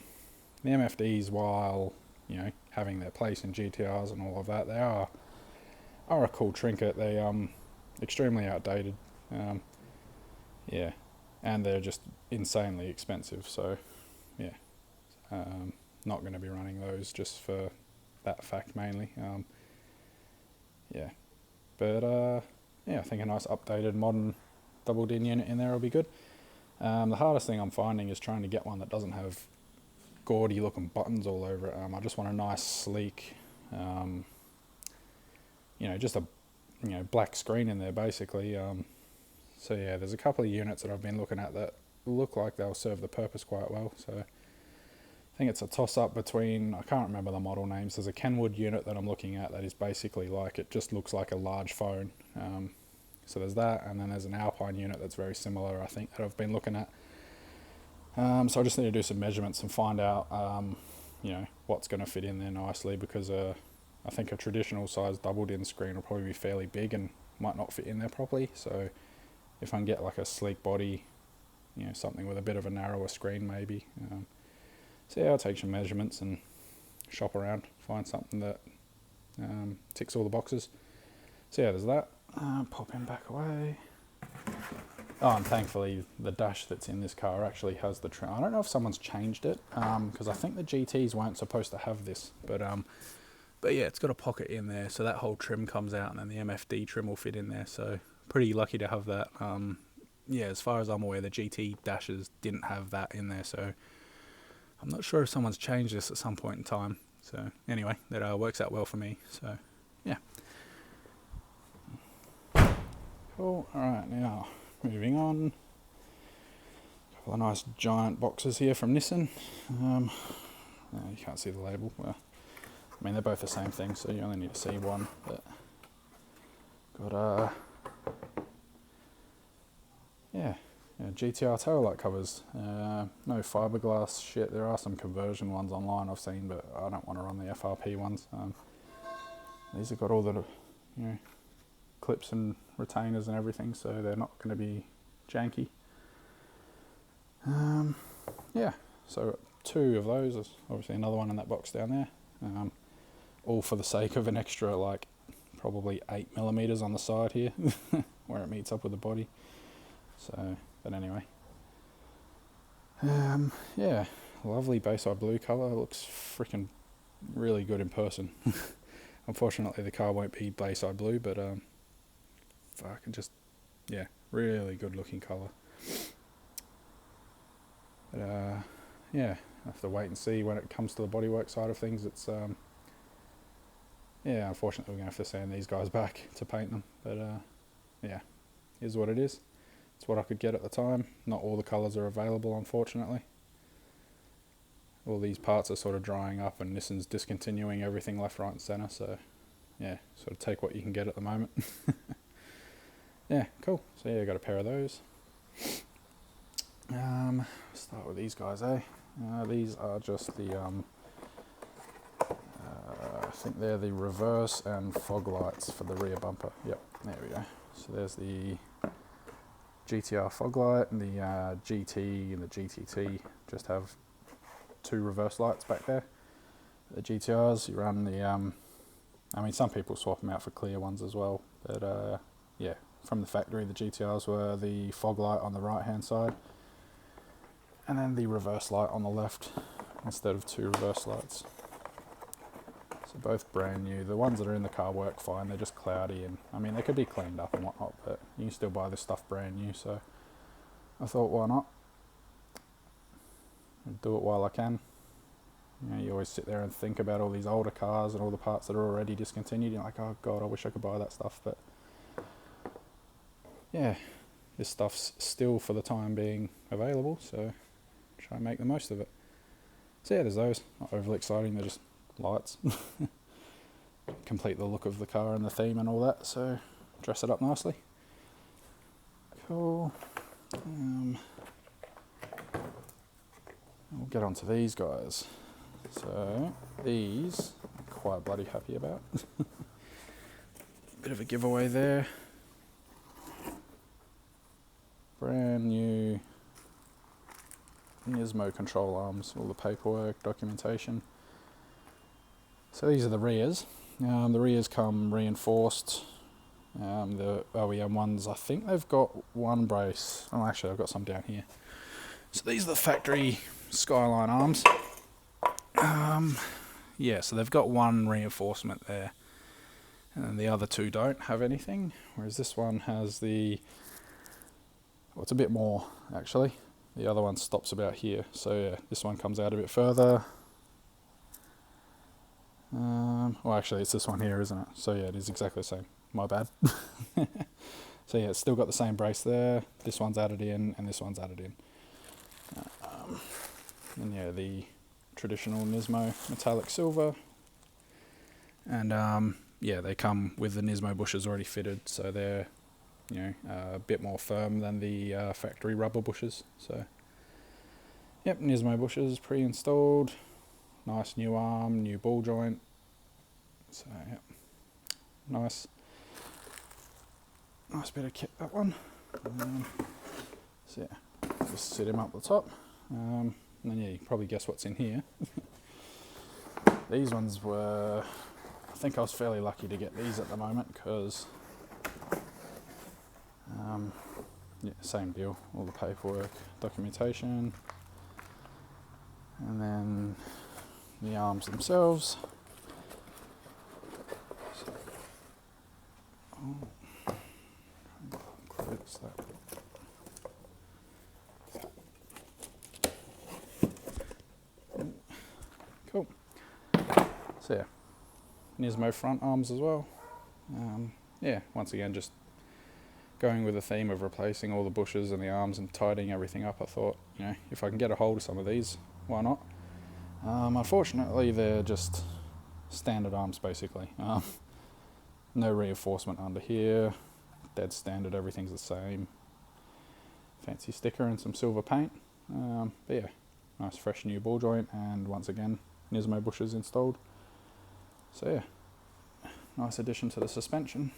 MFDs, while, you know, having their place in GTRs and all of that, they are a cool trinket. They extremely outdated. Yeah, and they're just insanely expensive. So yeah, not going to be running those just for that fact mainly. Yeah, but yeah, I think a nice updated modern double din unit in there will be good. The hardest thing I'm finding is trying to get one that doesn't have gaudy looking buttons all over it. I just want a nice sleek, you know, just a, you know, black screen in there basically. So yeah, there's a couple of units that I've been looking at that look like they'll serve the purpose quite well. So I think it's a toss-up between, I can't remember the model names. There's a Kenwood unit that I'm looking at that is basically like, it just looks like a large phone. So there's that, and then there's an Alpine unit that's very similar, I think, that I've been looking at. So I just need to do some measurements and find out, you know, what's going to fit in there nicely, because I think a traditional size double din screen will probably be fairly big and might not fit in there properly. So if I can get like a sleek body, you know, something with a bit of a narrower screen maybe. So yeah, I'll take some measurements and shop around, find something that ticks all the boxes. So yeah, there's that. Pop him back away. Oh, and thankfully the dash that's in this car actually has the trim. I don't know if someone's changed it, because I think the GTs weren't supposed to have this, but yeah, it's got a pocket in there, so that whole trim comes out, and then the MFD trim will fit in there. So pretty lucky to have that. Yeah, as far as I'm aware, the GT dashes didn't have that in there, so I'm not sure if someone's changed this at some point in time. So anyway, that works out well for me. So yeah. Cool. Alright, now moving on. A couple of nice giant boxes here from Nissan. You can't see the label. Well, I mean, they're both the same thing, so you only need to see one. But got yeah, GTR tail light covers. No fiberglass shit. There are some conversion ones online I've seen, but I don't want to run the FRP ones. These have got all the, you know, clips and retainers and everything, so they're not going to be janky. Yeah, so 2 of those. There's obviously another one in that box down there. All for the sake of an extra, like, probably 8mm on the side here, where it meets up with the body. So, but anyway. Yeah, lovely Bayside blue colour. It looks freaking really good in person. Unfortunately the car won't be Bayside blue, but fuck, it just, yeah, really good looking colour. But yeah, I have to wait and see when it comes to the bodywork side of things. It's yeah, unfortunately we're going to have to send these guys back to paint them, but yeah, is what it is. It's what I could get at the time. Not all the colours are available, unfortunately. All these parts are sort of drying up and Nissan's discontinuing everything left, right and centre, so yeah, sort of take what you can get at the moment. Yeah, cool. So yeah, I got a pair of those. Start with these guys, eh? These are just the I think they're the reverse and fog lights for the rear bumper. Yep, there we go. So there's the GTR fog light, and the GT and the GTT just have two reverse lights back there. The GTRs, you run the I mean, some people swap them out for clear ones as well, but yeah, from the factory the GTRs were the fog light on the right hand side and then the reverse light on the left instead of two reverse lights. So both brand new. The ones that are in the car work fine, they're just cloudy, and I mean they could be cleaned up and whatnot, but you can still buy this stuff brand new, so I thought why not? I'd do it while I can. You know, you always sit there and think about all these older cars and all the parts that are already discontinued. You're like, oh god, I wish I could buy that stuff, but yeah, this stuff's still for the time being available, so try and make the most of it. So yeah, there's those. Not overly exciting, they're just lights. Complete the look of the car and the theme and all that, so dress it up nicely. Cool. We'll get on to these guys. So these I'm quite bloody happy about. Bit of a giveaway there. Brand new Nismo control arms, all the paperwork, documentation. So these are the rears. The rears come reinforced. The OEM ones, I think they've got one brace. Oh, actually, I've got some down here. So these are the factory Skyline Arms. Yeah, so they've got one reinforcement there, and the other two don't have anything, whereas this one has the, well, it's a bit more actually. The other one stops about here, so yeah, this one comes out a bit further. Well, actually, it's this one here, isn't it? So yeah, it is exactly the same. My bad. So yeah, it's still got the same brace there. This one's added in, and this one's added in. And yeah, the traditional Nismo metallic silver. And yeah, they come with the Nismo bushes already fitted, so they're, you know, a bit more firm than the factory rubber bushes. So yep, Nismo bushes pre-installed. Nice new arm, new ball joint. So yep, nice bit of kit, that one. So yeah, just sit him up the top. And then yeah, you can probably guess what's in here. These ones were, I think I was fairly lucky to get these at the moment, because yeah, same deal, all the paperwork, documentation, and then the arms themselves. So, close that. Cool. So yeah, Nismo front arms as well. Yeah, once again, just going with the theme of replacing all the bushes and the arms and tidying everything up. I thought, you know, if I can get a hold of some of these, why not? Unfortunately, they're just standard arms, basically. No reinforcement under here. Dead standard, everything's the same. Fancy sticker and some silver paint. But yeah, nice fresh new ball joint, and once again, Nismo bushes installed. So yeah, nice addition to the suspension.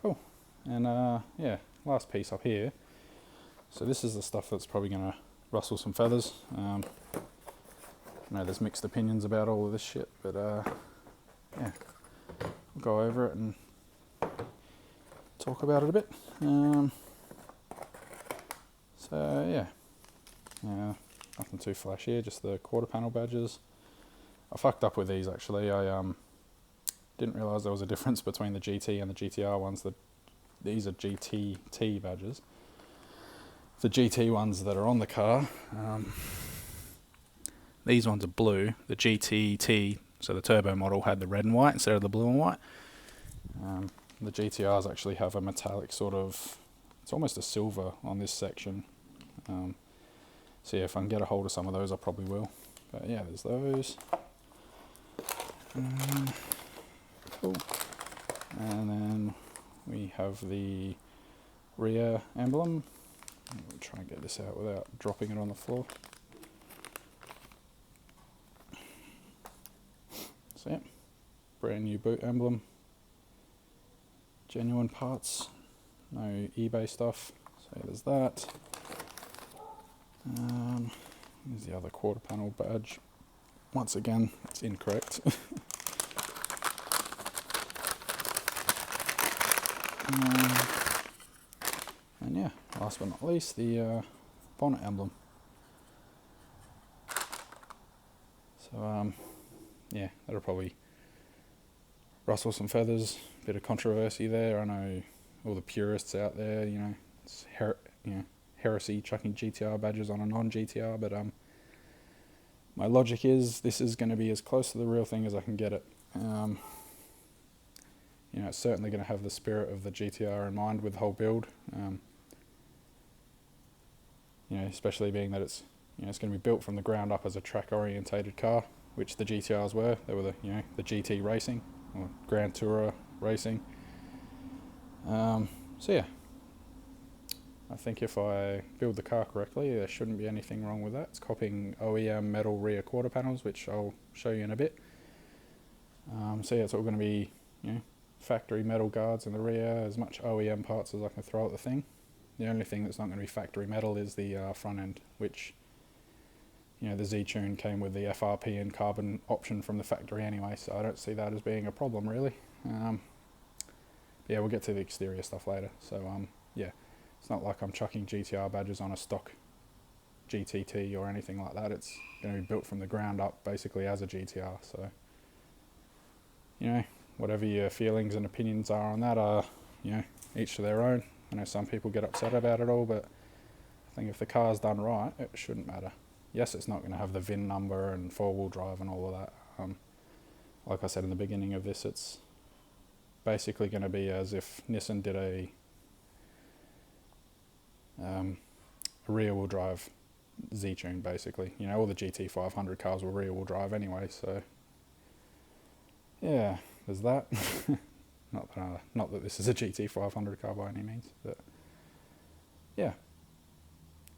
Cool. And yeah, last piece up here. So this is the stuff that's probably going to rustle some feathers. I know there's mixed opinions about all of this shit, but yeah, we'll go over it and talk about it a bit. So yeah, Nothing too flashy here, just the quarter panel badges. I fucked up with these actually. I didn't realise there was a difference between the GT and the GTR ones. These are GTT badges. The GT ones that are on the car, these ones are blue. The GTT, so the turbo model, had the red and white instead of the blue and white. The GTRs actually have a metallic sort of, it's almost a silver on this section. So yeah, if I can get a hold of some of those, I probably will. But yeah, there's those. Cool. And then we have the rear emblem. We'll try and get this out without dropping it on the floor. So yeah, brand new boot emblem. Genuine parts, no eBay stuff. So yeah, there's that. Here's the other quarter panel badge. Once again, it's incorrect. And yeah, last but not least, the bonnet emblem. So yeah, that'll probably rustle some feathers. Bit of controversy there. I know all the purists out there, it's heresy chucking GTR badges on a non-GTR, but my logic is this is going to be as close to the real thing as I can get it. It's certainly going to have the spirit of the GTR in mind with the whole build. Especially being that it's it's going to be built from the ground up as a track-orientated car, which the GTRs were. They were the GT racing or Grand Tourer racing. So yeah, I think if I build the car correctly, there shouldn't be anything wrong with that. It's copying OEM metal rear quarter panels, which I'll show you in a bit. So yeah, it's all going to be factory metal guards in the rear, as much OEM parts as I can throw at the thing. The only thing that's not going to be factory metal is the front end, which the Z-Tune came with the FRP and carbon option from the factory anyway, so I don't see that as being a problem really. Yeah, we'll get to the exterior stuff later. So yeah, it's not like I'm chucking GTR badges on a stock GTT or anything like that. It's going to be built from the ground up basically as a GTR. So whatever your feelings and opinions are on that are each to their own. I know some people get upset about it all, but I think if the car's done right, it shouldn't matter. Yes, it's not going to have the VIN number and four-wheel drive and all of that. Like I said in the beginning of this, it's basically going to be as if Nissan did a rear-wheel drive Z-Tune, basically. All the GT500 cars were rear-wheel drive anyway, so yeah, there's that. Not that this is a GT500 car by any means, but yeah,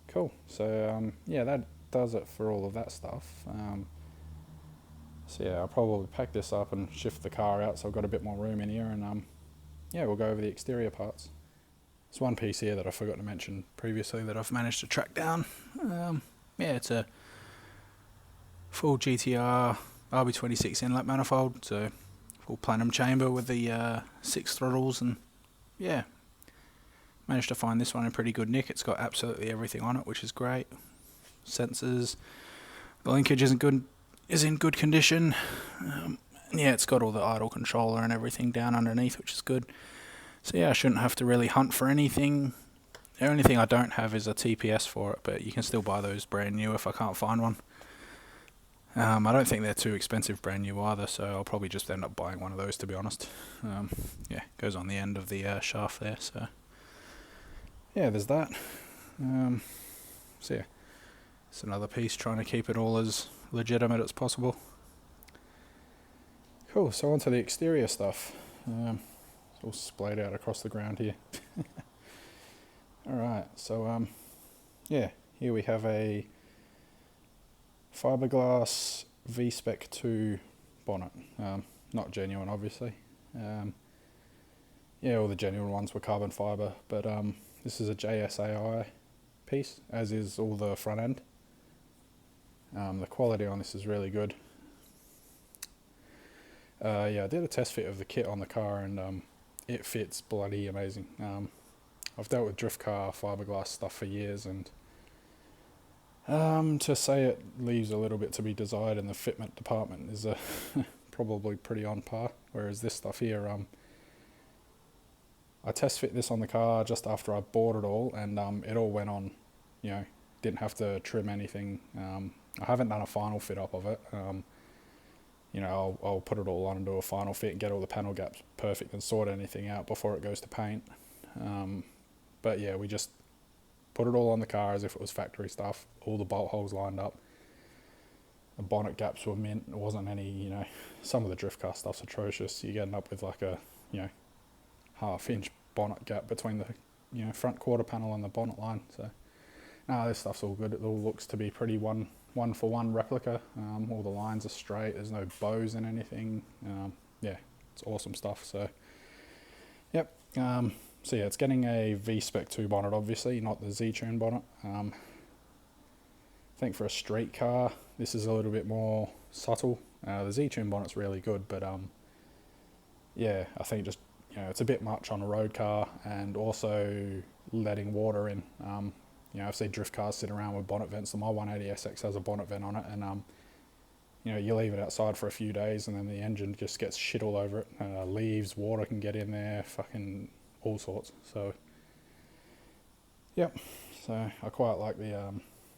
cool. So yeah, that does it for all of that stuff. So yeah, I'll probably pack this up and shift the car out so I've got a bit more room in here, and yeah, we'll go over the exterior parts. There's one piece here that I forgot to mention previously that I've managed to track down. Yeah, it's a full GTR RB26 inlet manifold, so full platinum chamber with the 6 throttles, and yeah, managed to find this one in pretty good nick. It's got absolutely everything on it, which is great. Sensors, the linkage is in good condition. Yeah, it's got all the idle controller and everything down underneath, which is good. So yeah, I shouldn't have to really hunt for anything. The only thing I don't have is a TPS for it, but you can still buy those brand new if I can't find one. I don't think they're too expensive brand new either, so I'll probably just end up buying one of those, to be honest. Yeah, goes on the end of the shaft there, so yeah, there's that. So yeah, it's another piece, trying to keep it all as legitimate as possible. Cool, so on to the exterior stuff. It's all splayed out across the ground here. Alright, so yeah, here we have a fiberglass V-Spec 2 bonnet. Not genuine, obviously. Yeah, all the genuine ones were carbon fiber, but this is a JSAI piece, as is all the front end. The quality on this is really good. Yeah, I did a test fit of the kit on the car, and it fits bloody amazing. I've dealt with drift car fiberglass stuff for years, and To say it leaves a little bit to be desired in the fitment department is probably pretty on par, whereas this stuff here, I test fit this on the car just after I bought it all, and it all went on, you know, didn't have to trim anything. I haven't done a final fit up of it. You know, I'll put it all on and do a final fit and get all the panel gaps perfect and sort anything out before it goes to paint. But yeah, we just put it all on the car as if it was factory stuff, all the bolt holes lined up. The bonnet gaps were mint, there wasn't any, you know, some of the drift car stuff's atrocious. You're getting up with like a, you know, half-inch bonnet gap between the, you know, front quarter panel and the bonnet line. So, no, this stuff's all good. It all looks to be pretty one-for-one replica. All the lines are straight. There's no bows in anything. Yeah, it's awesome stuff. So, yep. So yeah, it's getting a V-Spec 2 bonnet, obviously, not the Z-Tune bonnet. I think for a street car, this is a little bit more subtle. The Z-Tune bonnet's really good, but yeah, I think just, you know, it's a bit much on a road car, and also letting water in. You know, I've seen drift cars sit around with bonnet vents, and my 180SX has a bonnet vent on it, and you know, you leave it outside for a few days, and then the engine just gets shit all over it. Leaves, water can get in there, fucking all sorts. So, yep. So I quite like the,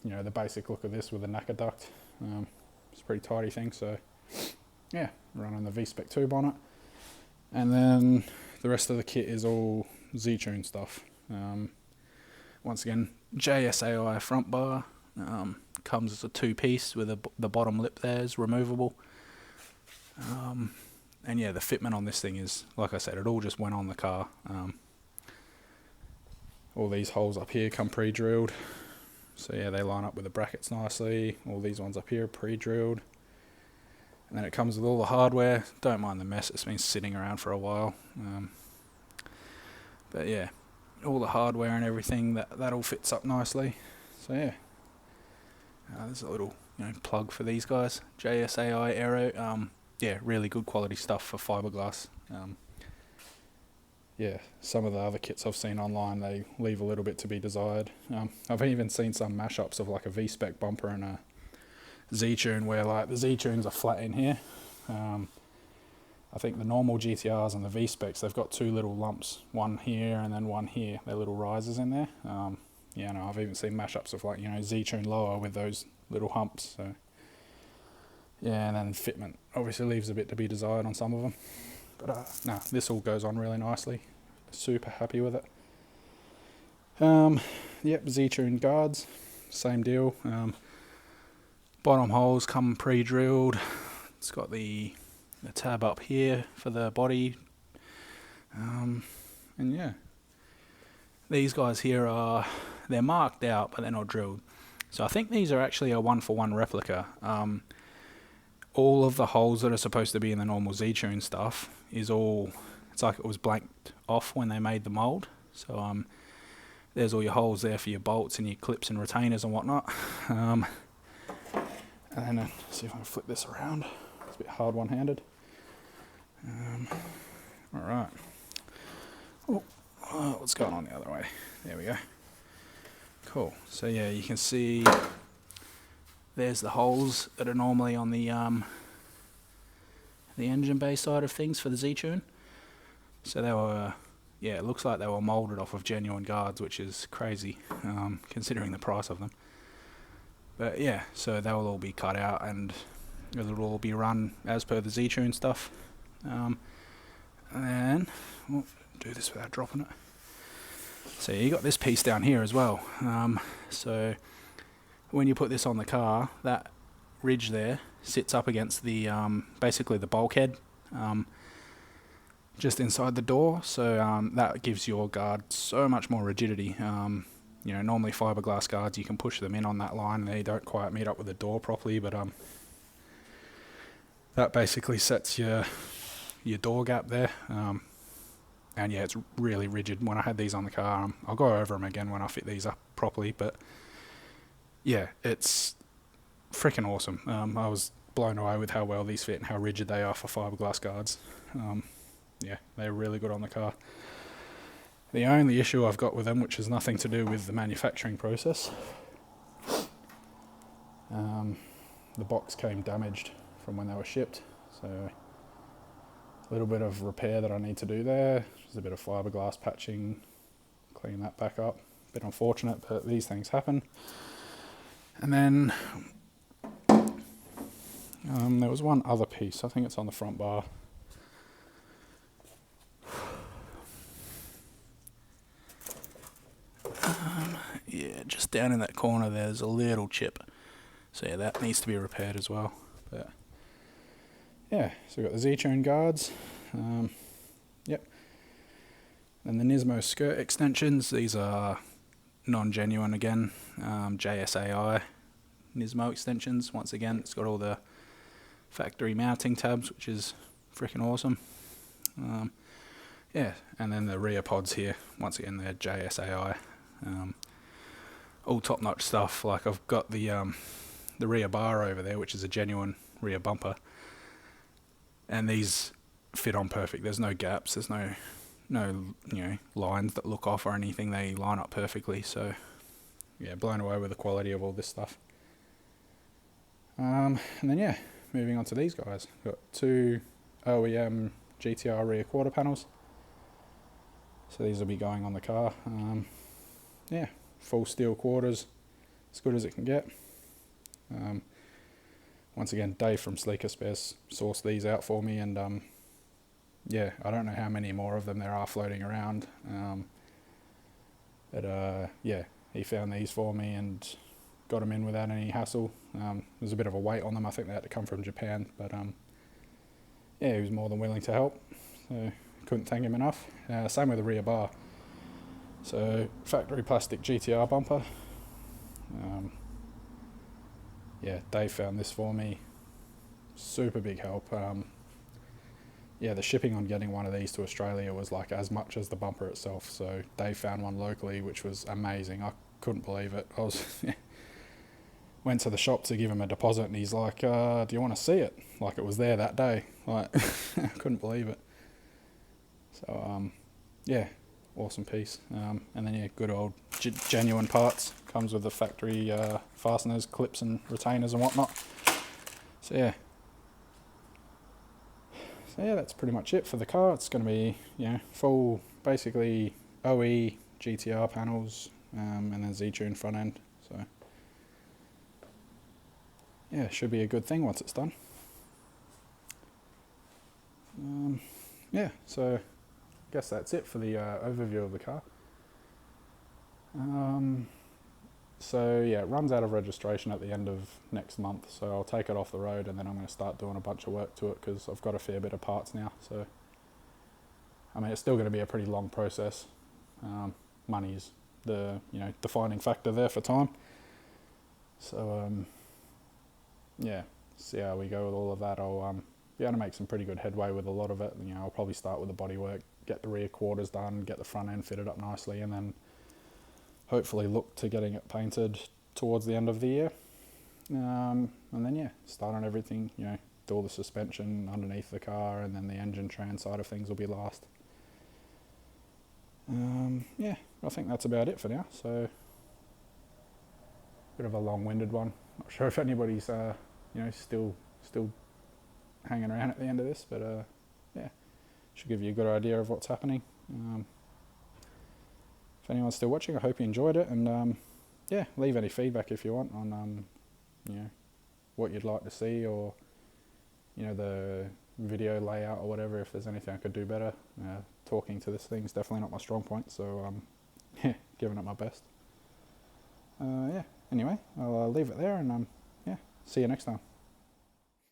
you know, the basic look of this with the knacker duct. It's a pretty tidy thing. So, yeah, running the V-Spec 2 bonnet, and then the rest of the kit is all Z-Tune stuff. Once again, JSAI front bar. Comes as a two-piece with the bottom lip there is removable. And yeah, the fitment on this thing is, like I said, it all just went on the car. All these holes up here come pre-drilled. So yeah, they line up with the brackets nicely. All these ones up here are pre-drilled. And then it comes with all the hardware. Don't mind the mess, it's been sitting around for a while. But yeah, all the hardware and everything, that all fits up nicely. So yeah. There's a little, you know, plug for these guys. JSAI Aero. Yeah, really good quality stuff for fiberglass. Yeah, some of the other kits I've seen online, they leave a little bit to be desired. I've even seen some mashups of like a V-Spec bumper and a Z-Tune where like the Z-Tunes are flat in here. I think the normal GTRs and the V-Specs, they've got two little lumps, one here and then one here. They're little risers in there. Yeah, no, I've even seen mashups of like, you know, Z-Tune lower with those little humps. So yeah, and then fitment obviously leaves a bit to be desired on some of them. But no, this all goes on really nicely. Super happy with it. Yep, Z-Tune guards, same deal. Bottom holes come pre-drilled. It's got the tab up here for the body. And yeah, these guys here they're marked out, but they're not drilled. So I think these are actually a one-for-one replica. All of the holes that are supposed to be in the normal Z-Tune stuff is all, it's like it was blanked off when they made the mold. So there's all your holes there for your bolts and your clips and retainers and whatnot. And then see if I can flip this around. It's a bit hard one-handed. All right. Oh, what's going on the other way? There we go. Cool. So yeah, you can see there's the holes that are normally on the engine bay side of things for the Z-Tune. So they were, yeah, it looks like they were molded off of genuine guards, which is crazy, considering the price of them. But yeah, so they will all be cut out and it'll all be run as per the Z-Tune stuff. And then, we'll do this without dropping it. So you got this piece down here as well. So when you put this on the car, that ridge there sits up against the basically the bulkhead just inside the door. So that gives your guard so much more rigidity. You know, normally fiberglass guards, you can push them in on that line. They don't quite meet up with the door properly, but that basically sets your door gap there. And yeah, it's really rigid. When I had these on the car, I'll go over them again when I fit these up properly, but yeah, it's freaking awesome. I was blown away with how well these fit and how rigid they are for fiberglass guards. Yeah, they're really good on the car. The only issue I've got with them, which has nothing to do with the manufacturing process, The box came damaged from when they were shipped, so a little bit of repair that I need to do there. There's a bit of fiberglass patching, clean that back up. A bit unfortunate, but these things happen. And then there was one other piece, I think it's on the front bar. Yeah, just down in that corner there's a little chip. So yeah, that needs to be repaired as well. But yeah, so we've got the Z-Tune guards. Yep. And the Nismo skirt extensions, these are non-genuine again. JSAI Nismo extensions. Once again, it's got all the factory mounting tabs, which is freaking awesome. Yeah, and then the rear pods here, once again, they're JSAI. All top-notch stuff. Like I've got the rear bar over there, which is a genuine rear bumper, and these fit on perfect. There's no gaps. There's no lines that look off or anything. They line up perfectly. So yeah, blown away with the quality of all this stuff. And then yeah, moving on to these guys. Got two OEM GTR rear quarter panels. So these will be going on the car. Yeah, full steel quarters, as good as it can get. Once again, Dave from Sleeker Spares sourced these out for me, and yeah, I don't know how many more of them there are floating around. But yeah, he found these for me and got them in without any hassle. There's a bit of a weight on them. I think they had to come from Japan, but yeah, he was more than willing to help. So couldn't thank him enough. Same with the rear bar. So factory plastic GTR bumper. Yeah, Dave found this for me. Super big help. Yeah, the shipping on getting one of these to Australia was like as much as the bumper itself. So Dave found one locally, which was amazing. I couldn't believe it. I was went to the shop to give him a deposit, and he's like, "Do you want to see it?" Like it was there that day. Like I couldn't believe it. So yeah, awesome piece. And then yeah, good old genuine parts. Comes with the factory fasteners, clips and retainers and whatnot. So yeah. So yeah, that's pretty much it for the car. It's going to be, full, basically OE GTR panels, and then Z-Tune front end. So yeah, should be a good thing once it's done. Yeah, so I guess that's it for the overview of the car. So yeah, it runs out of registration at the end of next month, so I'll take it off the road and then I'm going to start doing a bunch of work to it because I've got a fair bit of parts now. So I mean, it's still going to be a pretty long process. Money's the defining factor there for time. So yeah, see how we go with all of that. I'll be able to make some pretty good headway with a lot of it. I'll probably start with the bodywork, get the rear quarters done, get the front end fitted up nicely, and then hopefully look to getting it painted towards the end of the year. And then yeah, start on everything, do all the suspension underneath the car, and then the engine trans side of things will be last. Yeah, I think that's about it for now. So bit of a long-winded one. Not sure if anybody's still hanging around at the end of this, but yeah, should give you a good idea of what's happening. If anyone's still watching, I hope you enjoyed it, and yeah, leave any feedback if you want on what you'd like to see, or the video layout or whatever. If there's anything I could do better, talking to this thing's definitely not my strong point, so yeah, giving it my best. Yeah, anyway, I'll leave it there, and yeah, see you next time.